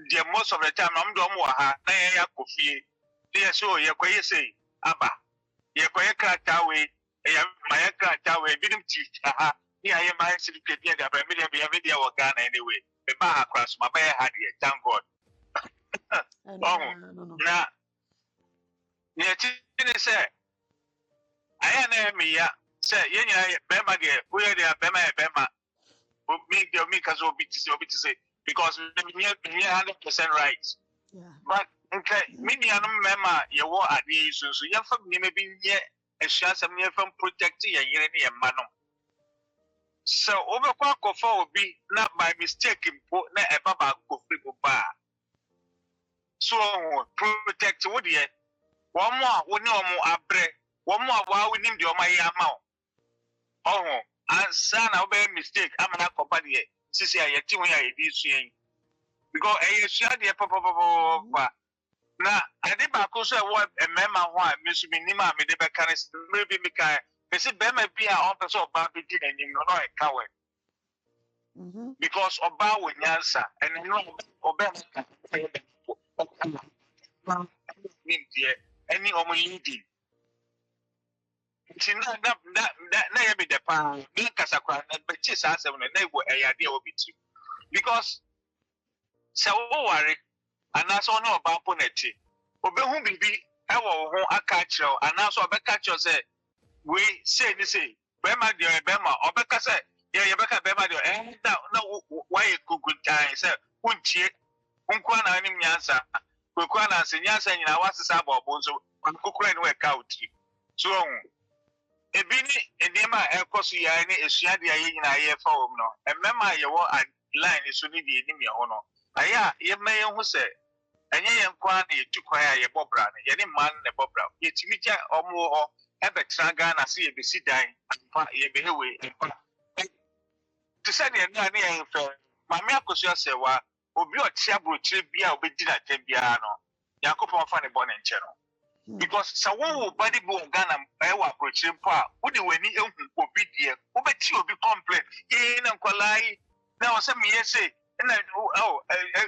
the most of the time, I'm domoha, Naya Kofi, dear so, ye quay say, Abba, ye quay crata way, my crata way, didn't teach her. Yeah, I am my secret. Yeah, but media or Ghana anyway. The bar across my bear had it, thank God. No. Now, yeah, say, I am me, yeah, say, yeah, Bema, dear, where they are Bema, make your makers will be to say, because we're 100% right. Yeah. But, okay, many of them, Mema, you were at the issue, so you're from maybe yet a chance of near from protecting a year and a man. So over Quaco be not by mistake import na a baba go free bar. So protect wood yet. One more we know more abre, one more while we name the my amount. Oh, and son obey mistake. I'm not company. Sissy, I think we are this year. Because I share the papa. Now, I did back also what a member why Miss Minima made the mechanics maybe because they said Bema be our officer of Baby and you know a coward. Because Oba will answer and I know Oba any omilidi. It's not that never be the pound, Casacran, but just answer when they were a idea of it. Because so worry, and that's all no about Ponetti. Obe who be our home a catcher, and also a catcher say, we say, Bema dear Bema, or Becca said. Yeah, Rebecca Bema, and now why a good time, sir. Wouldn't you? Unkwana him Yansa. Kukwana Senyansa in our Sabo Bonzo, and Kukran work out. So, a bini and Dema Akosua is Shadia in a year for no, and Mema, your line is only the enemy honor. Aya, ye may who say, and ye inquire to quiet a Bob Brown, any man a Bob Brown, yet Mija or more, ever Tragan, I see a busy dying, and ye be away. To send a near Mammy Akosua Serwaa, or be a chabro tribia, or be dinner tembiano, Jacob on funny bonnet channel. Because someone body go Ghana, I will approach him. Would you any be dear? Who bet you be complain? Ye and Kolai. Now, some years say, and I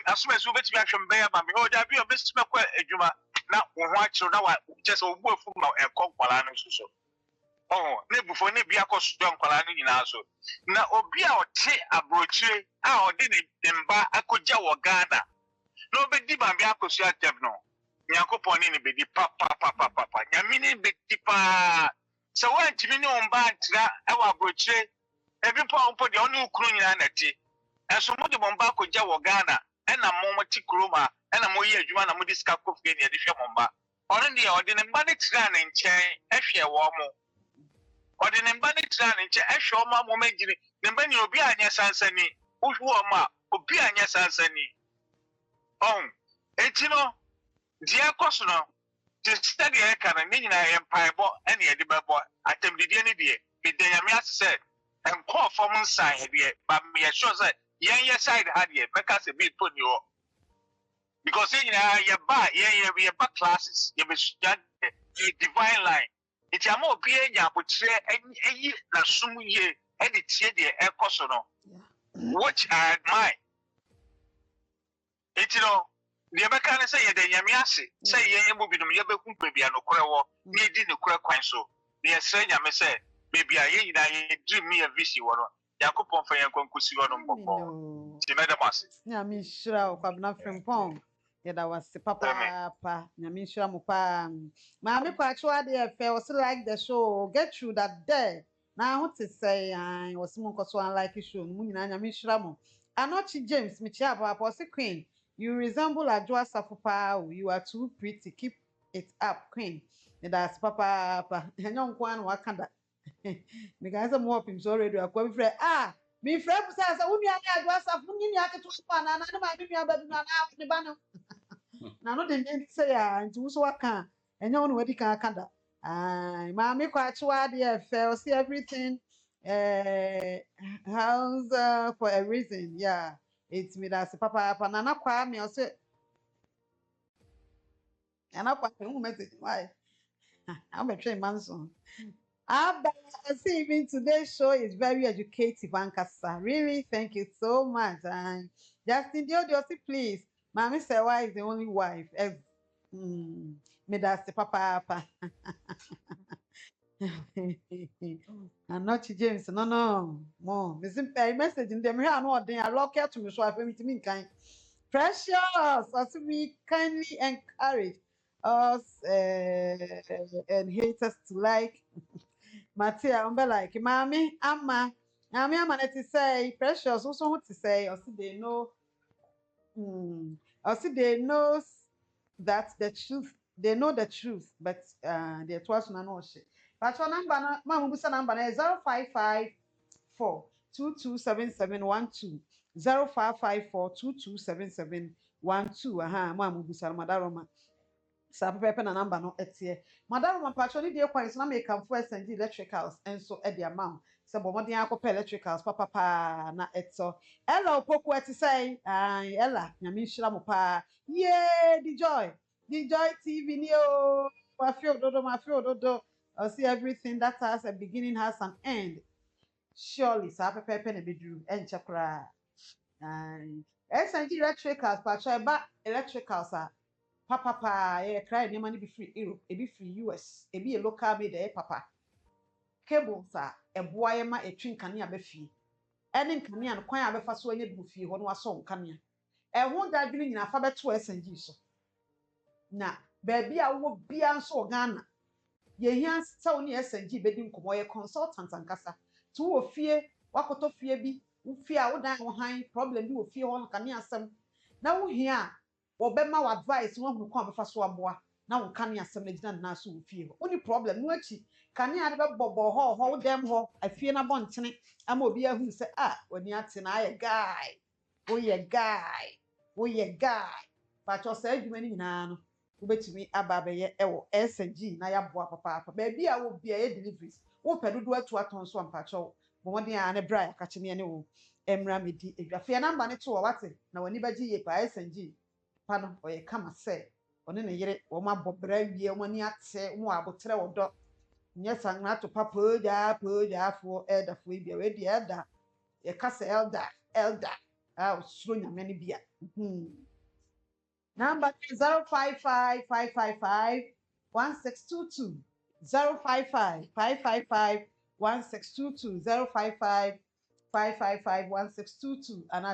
as soon as you bet me action bear, mammy, oh, there be a best smoker, a juma. Now, watch you now, just a word from now and call Palano so. Oh, never for Nebia Akosua Palani in also. Now, Obia or Tea Abroche, our didn't embar Akoja or Ghana. Nobody Bambi Akosua Tevno. Yakupon in the papa. Yamini big tipa. So when Jimmy on Batra, our broche, every pound put the only crunyanity. And so much Bombako Jawagana, and a momenti croma, and a moya Juana Mudisca Coffee near the Shamomba. Only the ordinary bandits run in chain, Ashia Wamo. Ordinary bandits run in chain, Ashoma Momenti, the many Obiania Sansani, Ushwama, Obiania Sansani. Oh, Etino. Dear Cosno, to study a canon in I empire any edible attempted any day, the Yamia said, and call for one side, but me assures that your side had ye, because a bit put you. Because in your bar, ye back classes, you be divine line. It's a more beer, ya would say, and ye, na sumu ye, and it's ye, dear Cosno. Which I admire. It's the American say the Yamiasi, say Yamubidum Yabekum baby and Okra, needing the crack so. The Australian say, baby, I dream me a VC one. Yakupon for Yankonkusi on Bobo. Timedamas. Nyame nhyira wo kwabena frempɔn yɛda wase papaapa nyame nhyira mo paa maame kwacho ade ɛfɛ wɔ se like the show get through that day na ho te sɛ ai wɔ se mo nkɔ so unlike show no mu nyinaa nyame nhyira mo Anochi James mekyia paapa wɔ se queen you resemble Adwoa Safo paa you are too pretty keep it up queen yɛda wase papaapa ɛnyɛ nko ana waka da meka sɛ mo opim so already akɔ bi frɛ me friend says, I won't be a glass of money. I can choose one, and I might be a baby now. The banner. Now, no, they didn't say, and to so I can, and no one where they can canada. Mammy quite sure, dear, fair, see everything. How's for a reason? Yeah, it's me that's papa, and I'm quite me, or say, and I'm quite a message. Why? I'm a trained man, son. But I see even today's show is very educative, Ankasa. Really, thank you so much. And Justin Diodosi, please. Mommy Serwaa is the only wife. Me that's the papa. And not James. No. More. The message in them here. I know they are locked to me, so I feel me kind. Precious, as we kindly encourage us and haters to like. Matia, like, Mommy, Amma, to say, precious, also what to say, or see they know, or see they knows that the truth, they know the truth, but they're twice no shit. But your number, Mamma Busa number is 0554 227712 0554 227712. Mamma Busa Madaroma. Sabe pepe na number no etie madam mapacho ni dey kwan so na make am for send electricals enso e dey amount se bo modern akopɛ electricals papa na eto ella opoku eti say ella nyame nhira mo pa yeah the joy tv ni o ma feel dodo I see everything that has a beginning has an end surely sabe pepe na bedru enche kra send electricals pacho e ba electricals papa cry the money be free Europe e be free US e be a local made papa cables e boa ma e twin kanea be fie ene kanea no kwan abefa so anya du fie ho no aso kanea e ho dadwene nyina fa beto SNG so na baby a wo bia nso Ghana ye hia sew ne SNG be di nkomo ye consultant ankasa to wo fie wakoto fie bi wo fie a wo dan wo han problem bi wo fie ho no kanea asem na wo hia wobema wa advice wo hunu kwa befa so aboa na wo kan asem na gina na so wo fie ho oni problem no achi kan ya de bebobo ho dem ho afie na bontene ama obi ahu se oni ate na aye guy wo ye guy but o say adwuma ni nyina no wo betimi aba beye ewo SNG na ya boa papa ba bia wo bia ye deliveries wo pedodo atu aton so ampacho bo modern a ne bra ya kachene ne wo emra medi edwafie namba ne to wo wate na wani baji ye pa SNG pano oye kama se one ne yere wo ma bobra wie wo ni ate wo abotre wo do nye sanna to papa poja fo elder fo bia we dia elder ye kasa elder osuro nyame ne bia number 0555551622 0555551622 0555551622 and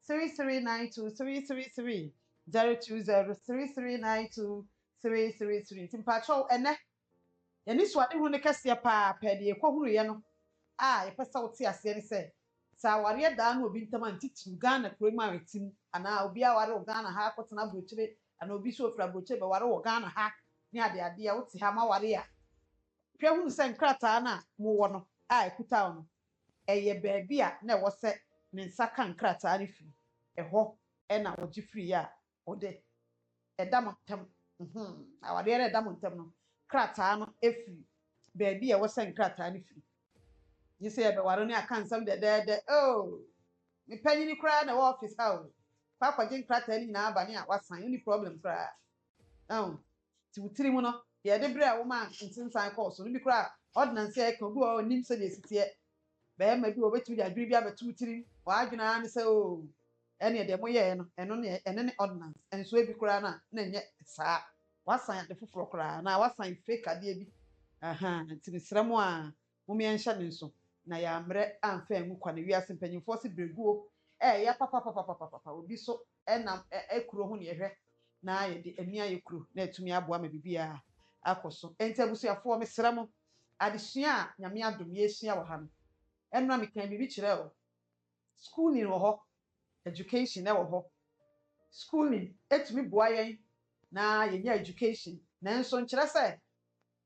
02033923333 020339233 timpacho ene yani swade hu ne kase pa pede ye kohuru ye no ye pesa wote ase ne se sa ware da na obi ntama ntitu Ghana kurema wetim ana obi a ware Ghana ha akotena brochire ana obi so ofra brochire be ware wo Ghana ha ne ade wote ha ma ware a hwe hu se nkrata na mo wo no ekuta no eye baabi a na wo se ne nsaka nkrata ne firi eho na wo gi firi a ode edamontem awade era edamontem no krata no efiri baabi a wo se nkrata ne firi you say be ware ne aka nsam de me panyini kra na wo office ha o fa kwaje nkrata ni na aba ne a wasan any problem kra ti wutiri mu no ye de bre a wo ma ntinsan course no bi kra ordinance e kan bi o nim se de sitie be ma bi o betu de adwiri bi abetu wutiri wa adwena ne se ɛne de mo yɛ no ɛno ne ordinance ɛnso ebi koraa na nyɛ saa wasan ade foforɔ koraa na wasan fake adeɛ bi nti mesrɛ mo a mommɛnhyɛ ne nso na yɛammerɛ amfa angu kwa ne wiase mpanyimfoɔ se bereguo ɛyɛ papapapapapa obi so ɛnam ekuro ho ne yɛhwɛ na yɛde ani ayɛ kuro na atumi aboa ma biribiara akɔ so enti abusuafoɔ mesrɛ mo adesua a nyame adom yɛsua wɔ ha no ɛnna meka biribi kyerɛ o schooling wɔ hɔ education wɔ hɔ schooling etumi boa yɛn na yɛnya education nanso nkyerɛ sɛ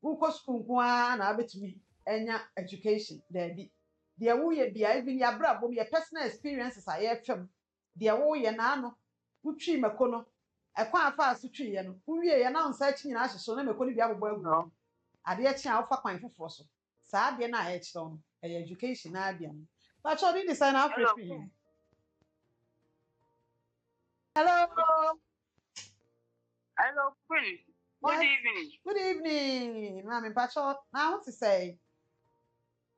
wokɔ school nko ara na abɛtumi anya education daabi deɛ woyɛ bia even yɛabrabɔ mu yɛ personal experiences a yɛfam deɛ woyɛ naano wotwi mako no ɛkwan afa so twiiɛ no wowie yɛ na nsa akyi nyinaa hyehyɛ na mako no bi abobɔ agu adeɛ kye a wofa kwan foforɔ so saa adeɛ no a ɛkyerɛw no ɛyɛ education na abia no Pacho, did you sign up for free? Hello. Hello, Queen. Good evening. Good evening, Mami Pacho. Now what to say?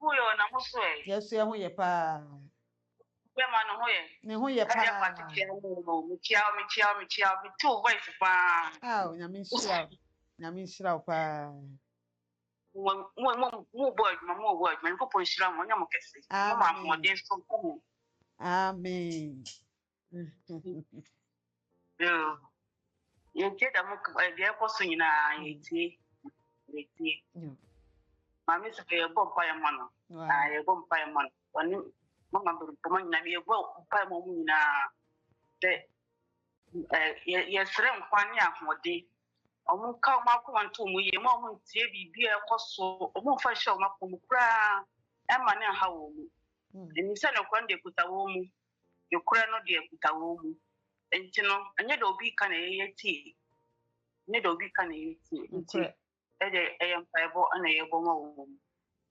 Who you on? I'm sorry. Yes, you are here, pa. Where man who you? Ne who you pa? Me two wife pa. Oh, Nyame shira pa. Mo boy, man ko po shira mo nyamo kese. Mama mo den so ko. Amen. Yo. Ye da mo de ko so nyina ye tie. Mami se ye bo pa ya mano. Ye bo pa ya mano. Oni mama bo mo nyina ye bo pa mo nyina. De ye sere nkwane ahode. Omo ka o mako wanto mu ye ma omo ntie bibia ekoso omo fa hye o mako mu kra e ma ne ha wo mu eni se ne kwan de kuta wo mu ye kra no de kuta wo mu enti no anya de obi ka na ye tie ne de obi ka na ye tie enti e de e yam pa ebo na ye bo ma wo mu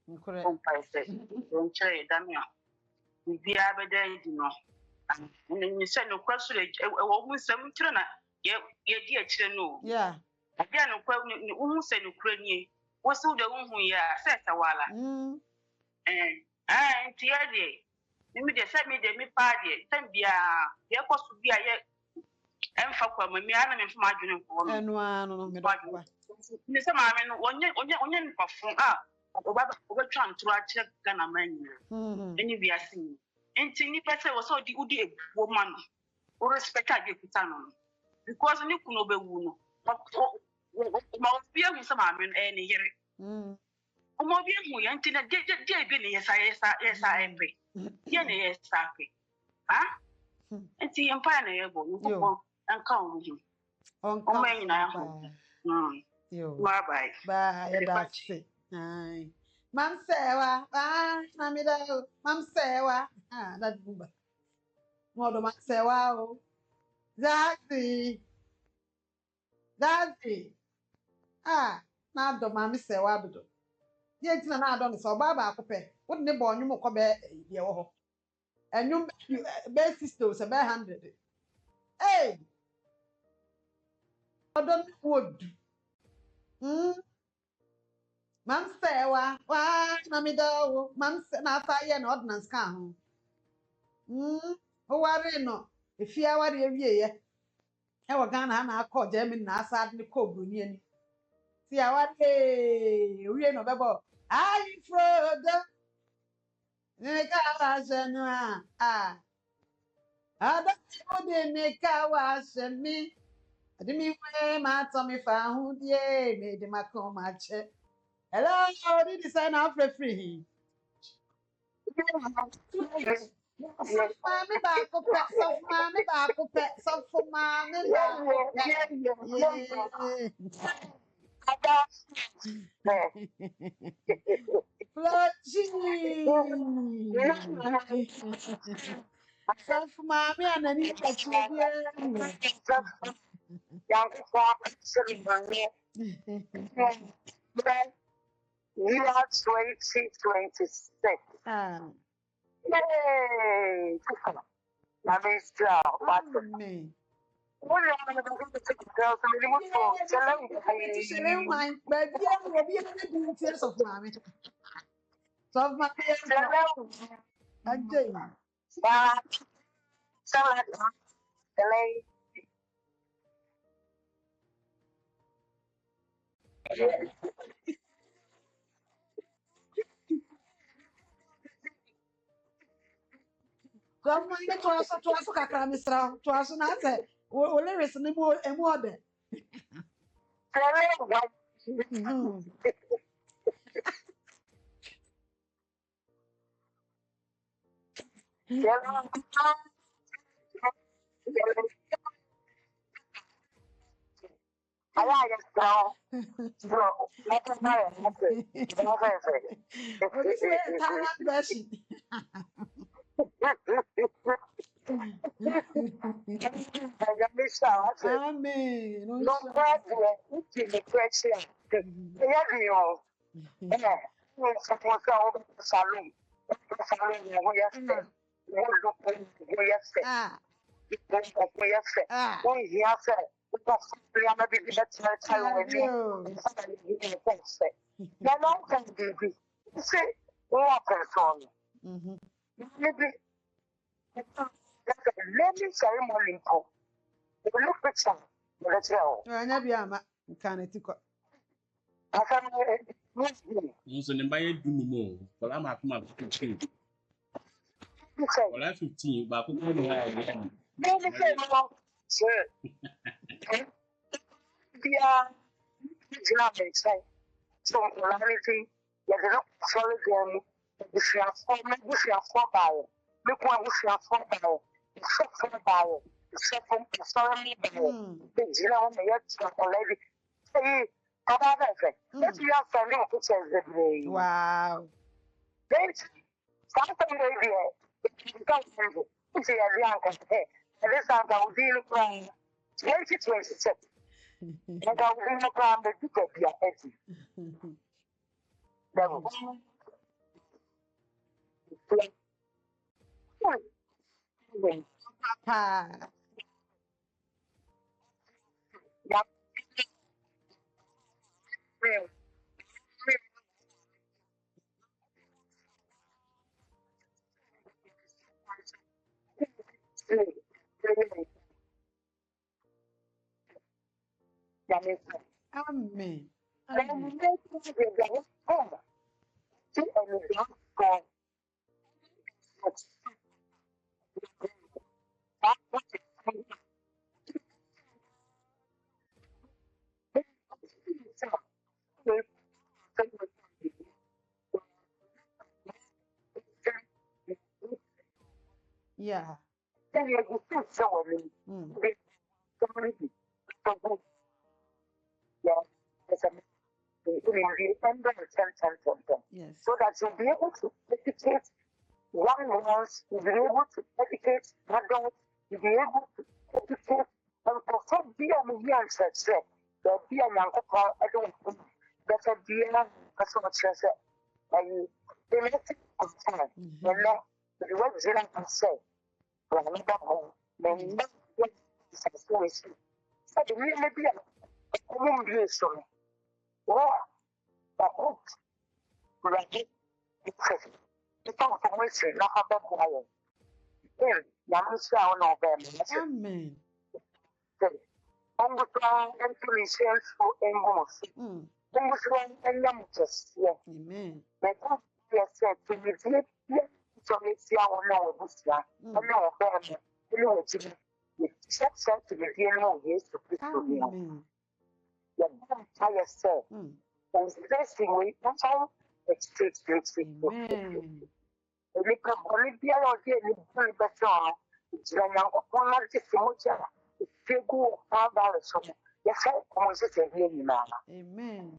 nkure on pa se don chere da mi a bibia be de di no eni se ne kwa so e wo mu nsam tire na ye di a kire no yeah Abia no kwa wo se no kura nie wo se de wo hu ya se wala nti ya de mi de se mi de mi pa de tem bia ye koso bia ye emfa kwa ma mi ana me mfa adwene ko no enu anu no me do kwa ni se ma me no onye npa fun obetwa ntoro a kire Ghana man eni bia sin nti ni pese wo se odi ebuo ma no o respect ade kuta no because ni kuno be wu no ma obi ahu sama amen ne yere omo obi ahu ya nti na de bi ne yesa empe ye ne yesa pe ha nti empa na ye bo nko anka o hu o me nyina ho yo bye that's it ai mam Serwaa na mi da mam Serwaa that bumba mo do mam Serwaa o Daddy na do mami Serwaa dodo ye ntina na do ne so ba ko pe wo ne bo onwum ko be ye wo ho enwum be 60 o se be 100 odon wood mam Serwaa na mi do mam na ata ye na ordinance ka ho o ware no efia ware ewie ye e wo Ghana na akọ Germany na asa de ko broni ani ti awade owie no bebo ai frodo ne ka wa senu ada ti de ne ka wa semi ade mi we ma to mi fa hu die me de makọ ma che hello did you sign up for free Mami ba ko pe so mami ba ko Floji. Self mommy and I need to year 2026 yay that means me. What are you going to take girls and the mood for? But yeah, we'll be able to do tears of mommy. So, my Salad, LA. Come on, to us, Kakra, Mr. To us, and I said, well, there is no more and more than. I just go. Let us know. What is it? Thailand version. Amen. No problem. The question. Suppose salon. Ah, ceremony. Look picture. Let's go. I never can it. nso ne mba yɛ du mu mo kɔla ma kuma 15 kɔla 15 ba ko ko ne ha yɛ So, reality, you don't follow them. If you are for me, if you are for buyer, look what if you are for buyer, except for buyer, except for sorry buyer. The zero on the yet already. Say, let's be our family pictures the day. Wow. Then, something maybe you can't say it. It's a young head. And this time I will deal with 2026. And I will deal with the ticket you are getting. Ah. Amen. Yeah. Yes. So that you'll be able to educate young ones, you'll be able to educate adults, you'll be able to educate and perform be on the young church. There'll be a young couple, I don't know, that's a dear person of church. And they make it on time. And now, the way Zealand can say, well, I'm not home. Then, it's a situation. So, the real maybe a common view, so, or a hope. Right. It's not for me to not have a quiet. Young sound of them. Amen. On the ground and to resell for Engels. On the ground and Yamutus. Amen. They can't be said to be deep. So it's your no Busla. I know them. You know, it's just said to be dear no years to put to me. You're not tired, sir. And the best thing we don't know. It's Amen. We can only be out here in the better. It's when I'm one of the future. It's go $5. Yes, I almost say, Amen.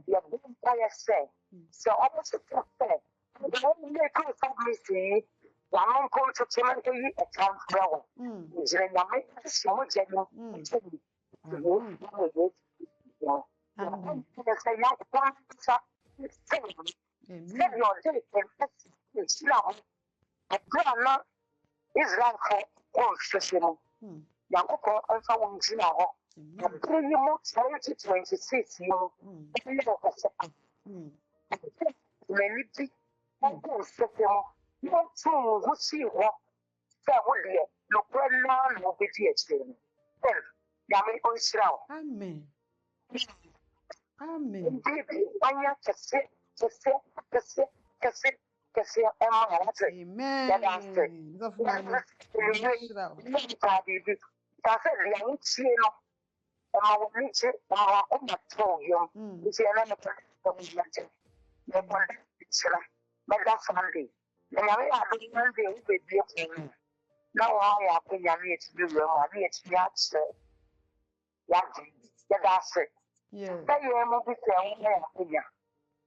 You're being tired, say. So almost a fair. The only way to stop me see, one uncle to tell you a town flower. It's when you make so much general. Your day is now. A grandma is like her own system. Yanko also wants now. And 3 months, 2026, you know, many people system. You don't see what say what no problem no be THD. Then, Yami on Srow. Amen. Amen. Baby, when you just sit, Emma, Amen. that's it. Of my I will reach it. I told you. You see, another person. But that's Monday. And I mean, Monday will be beautiful. Now I have been a rich viewer, a rich yacht. That's it. Yeah. That you are moving to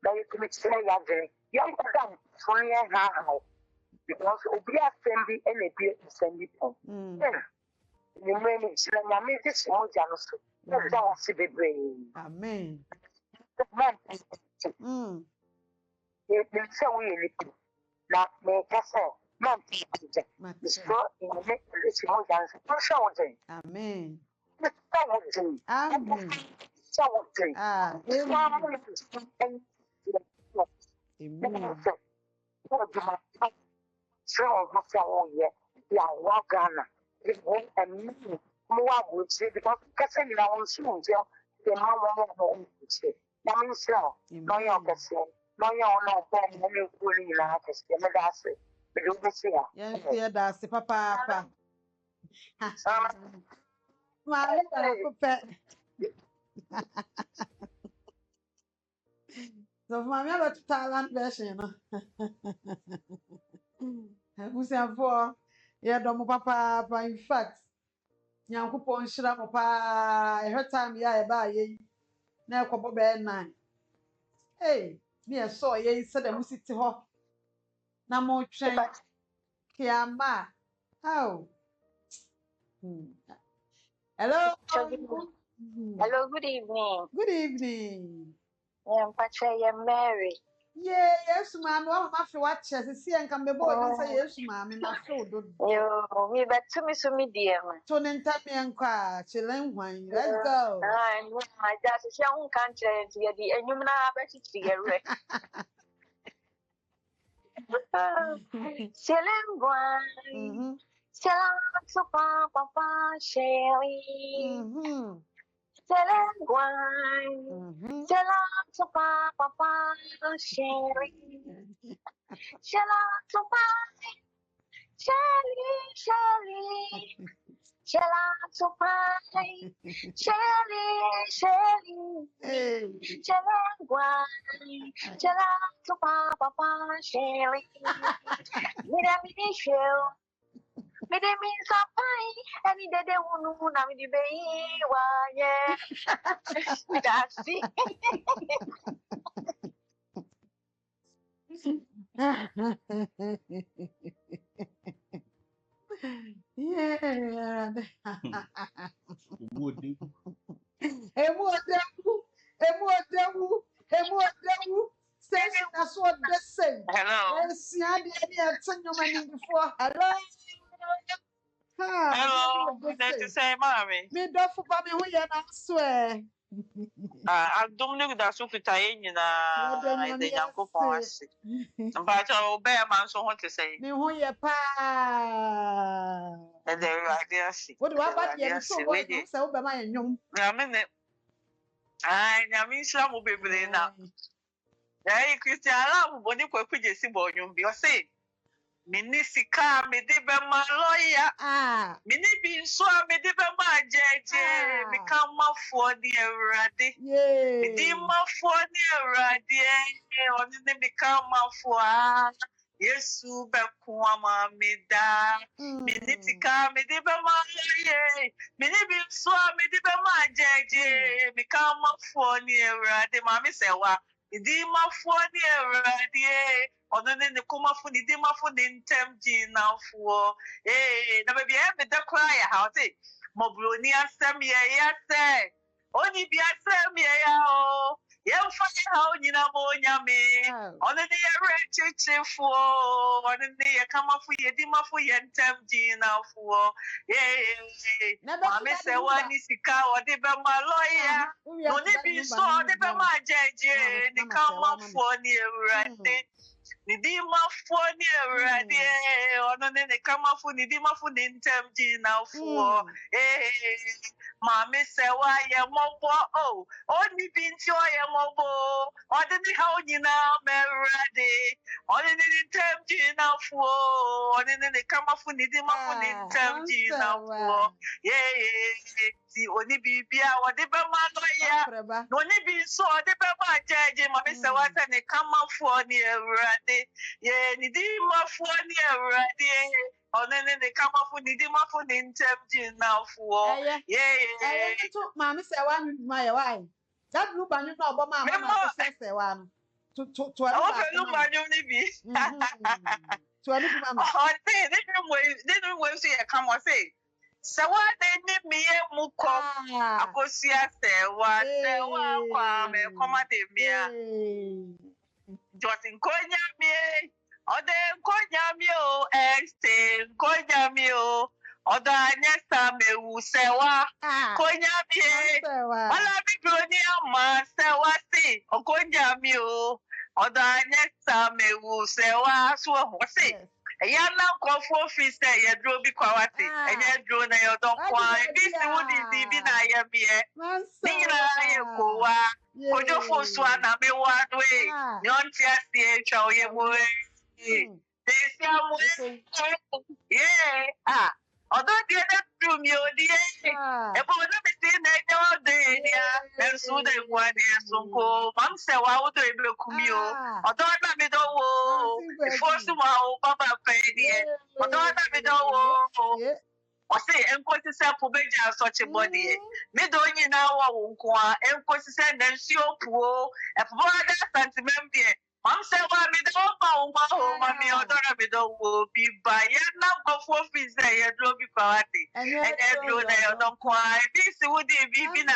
that you can say that young person, 20 years now. Because we are sending any beer to send it home. You may make this more jealous. That's all I see the brain. Amen. The man is so really not make us say, man, it's not in the next more jealous. No shouting. Amen. It's shouting. Amen. Shouting. Amen. So, yeah, walk on. It won't and more would say because Cassin now soon tell the mama say. That means so. No, you can say. No, you know, when you really like us, the medicine. But you will see. Yes, that's the papa. My papa. So, my other talent version. Who's for? Yeah, don't papa. In fact, Yankupon Shira papa. Her time, yeah, by ye. Now, couple bed 9. Hey, me, I saw ye said a musity ho. Na mo train. Kiama. Oh. Hello. Hello, good evening. Good evening. I'm Patricia Mary. Yeah, yes, ma'am. I'm after what chess. See, and come be boy. You say yes, ma'am. I'm not sure. You, me back to me, so me dear. Tonin Tammy and Qua, chilling wine. Let's go. I'm my dad's young country, and you may not bet it to get ready. Selling wine, selling to Papa Sherry. Selling wine, selling to Papa Sherry. Selling to Papa Sherry. Selling to Papa Sherry. Selling wine, selling to Papa Sherry. Me show. Me de mean so fine, and they won't know me the baby. Why, yeah, that's it. Yeah. Emu station as what they say. Hello. Hello. Hello. That's the same, mommy. Me don't forget me who you not swear. I don't know that's what I'm in the Yanko Pass. But I'll bear man so want to say. Me who you pa. And they're idea. What do I buy you so what you say over my young? I mean it. I mean some will be now. Hey, Christian, I'm going to quit your symbol. You'll be say. Minisika, me de be ma lawyer. Mini be so me de be ma jeje. Me come for the erade. Me de ma for the erade. Oni de me come for. Yesu be kuama me da. Minisika, me de be ma lawyer. Mini be so me de be ma jeje. Me come for the erade. Mami Serwaa. Me de ma for the erade. Ono ne kuma fu ni dima fu ni ntem jina fu na baby e be da kwa ya ha oti mobroni asem ye ya se oni bi asem ye ya o ye mfa ha onyina mo nyame ono ne ye rechichi fu ono ne ye kama fu ye dima fu ye ntem jina fu mama Serwaa ni sika o de be ma lawyer no ni bi so o de be ma jeje ni kama fu ni ewrade Nidima for near radio, on the Kamafu, Nidima for the Intemji now for Mammy Serwaa, ya mobo, only been to ya mobo, or the how you now, Merade, only the Intemji now for, only the Kamafu, Nidima for the Intemji now for, see, only be or the Bama, no, be so the Bama judge, Mammy Serwaa, and the Kamafu near Rade. Nidima for near Rade. On the come up with Nidima for the intelligent now for. Mammy Serwaa, my wife. That group I know about my mama says one. To look my unity. To a little mamma. Oh, didn't we see a come or say. So what they need me a muko. Akosua Serwaa, come at me. Just in Konya me. Ode Konyamio, Exte, Konyamio, Oda Nesta me Serwaa, Konyamie, Ola Bibronia ma Serwaa si, Konyamio, Oda Nesta me Serwaa, so what say? Yana Kofo Fista, ya drove Kwawati, and ya drone a don't quite. This would be na yabie. Nina Kowa, Kojo Foswana, me one way, yon tia chow ye boy. Although the other room, you dear, about the same all day, and so they want to go. Mom said, why would they look you? Although I don't force them out, Papa Penny, although I don't or say, and put the sample beja such a body. Me don't you now, and put the sand and show poor, and for that sentiment. Mom said, why me don't know, mommy, or don't be be by now go for fees there, drove you party, and you don't quite. This would be Nina.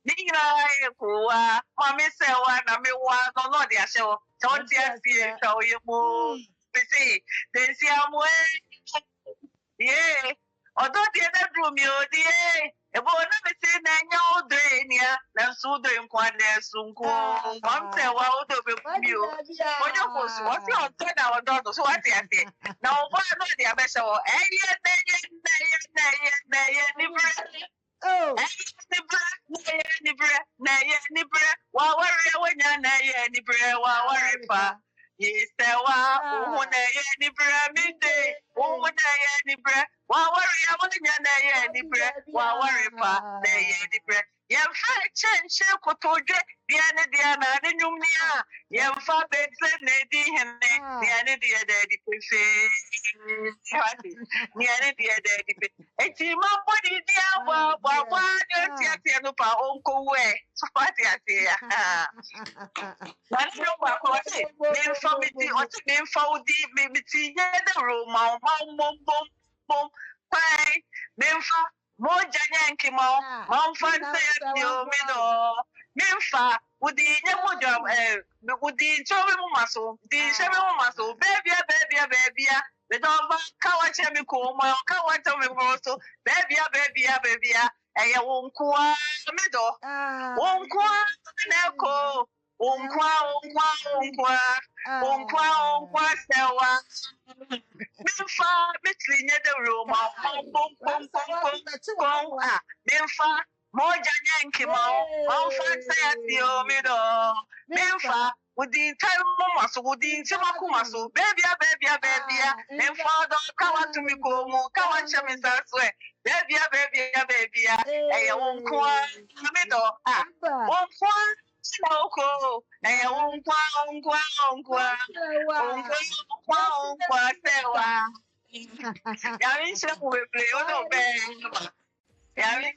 Nina, mommy said, one, I mean, one, no, dear show, don't you show you move. See, then see, I'm way. Although the other room, you dear. Ebo na me say na nya odrenia na so do nkwane sunko mam say wa odo be kumi o onye ko so o ti on to na odo so what ate na obo no dey abese o eye na ye ni bre ni bre wa ware wanya na ye ni bre wa ware pa Serwaa, oh, ni bre mi de, oh, ni bre. Wa worry, ni bre. Wa worry pa, ni bre. Yem fa chenche kotoje, diana ni nyumnia. Yem fa bedse ne di henne, diane di pefe. Diane di pefe. Eti mambo di dia wa ni no pa onko we. So party ati ya. That's no wa say. Me family o ti me faudi me ti ye the room mom pai me fa mo janyanki mo fancy yo me do me fa udi nye mo jam udi chowe mo maso di shebe mo maso baby me don't ba kawache mi ko mo kawache mi mo so baby eye wonkwa me do wonkwa neko Unkwa Serwaa. Memfa metrinye de room Memfa moja nyanki fancy mi do. Memfa wudi maso wudi maso baby memfa do kawa to mi ko mu kawa chemi saswe baby unkwa mi do unkwa Soko, unkwa Serwaa. Yami shemu we play, odo be. Yami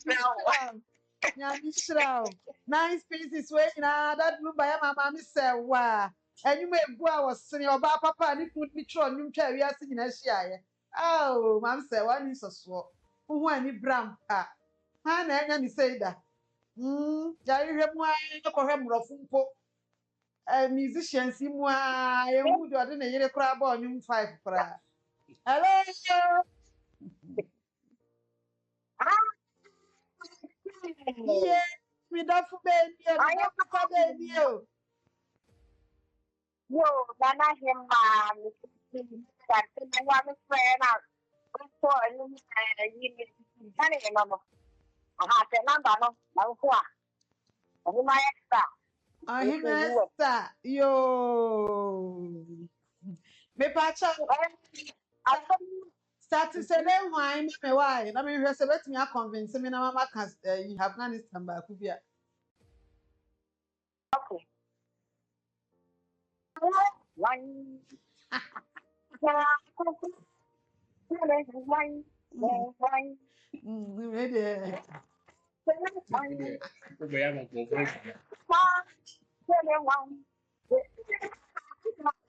shemu. Nice pieces way na that blue by mama mi Serwaa. And you may go was senior oba papa ni put me tro nyum twa wi ase nyina hia ye. Oh, mam Serwaa ni soso. Hu ani bram pa. Ha na enya ni say da. Jari hwemu ayi ko hwemrofo mpo. Musicians mu a ehu de ode na yire kra ba onyum 5 kra. Hello. Yeah, me da fu baby o. Yo, Nana him, that thing I want to friend out. For you, honey, no. I have a number, no, who my extra. Ahimesta, yo. Me pacha, start to say, why, me why? I mean, you're let me convince me, na mama can you have Afghanistan back. Okay. One. Ready.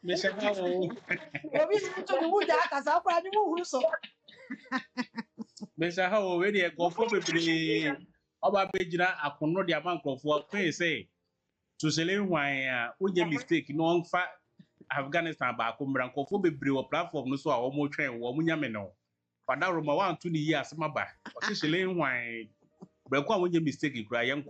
Mr. How, Obi to the wood that as I knew so. Mr. How already a go for me. Oba Bejina, a condo the amount of what pay say. To selling why, would you mistake no on fat Afghanistan back on Branco for be brew platform no so a homo train, woman yamino. But now Roma 1 2 years, my back. Or selling why. But when you mistake, you cry young.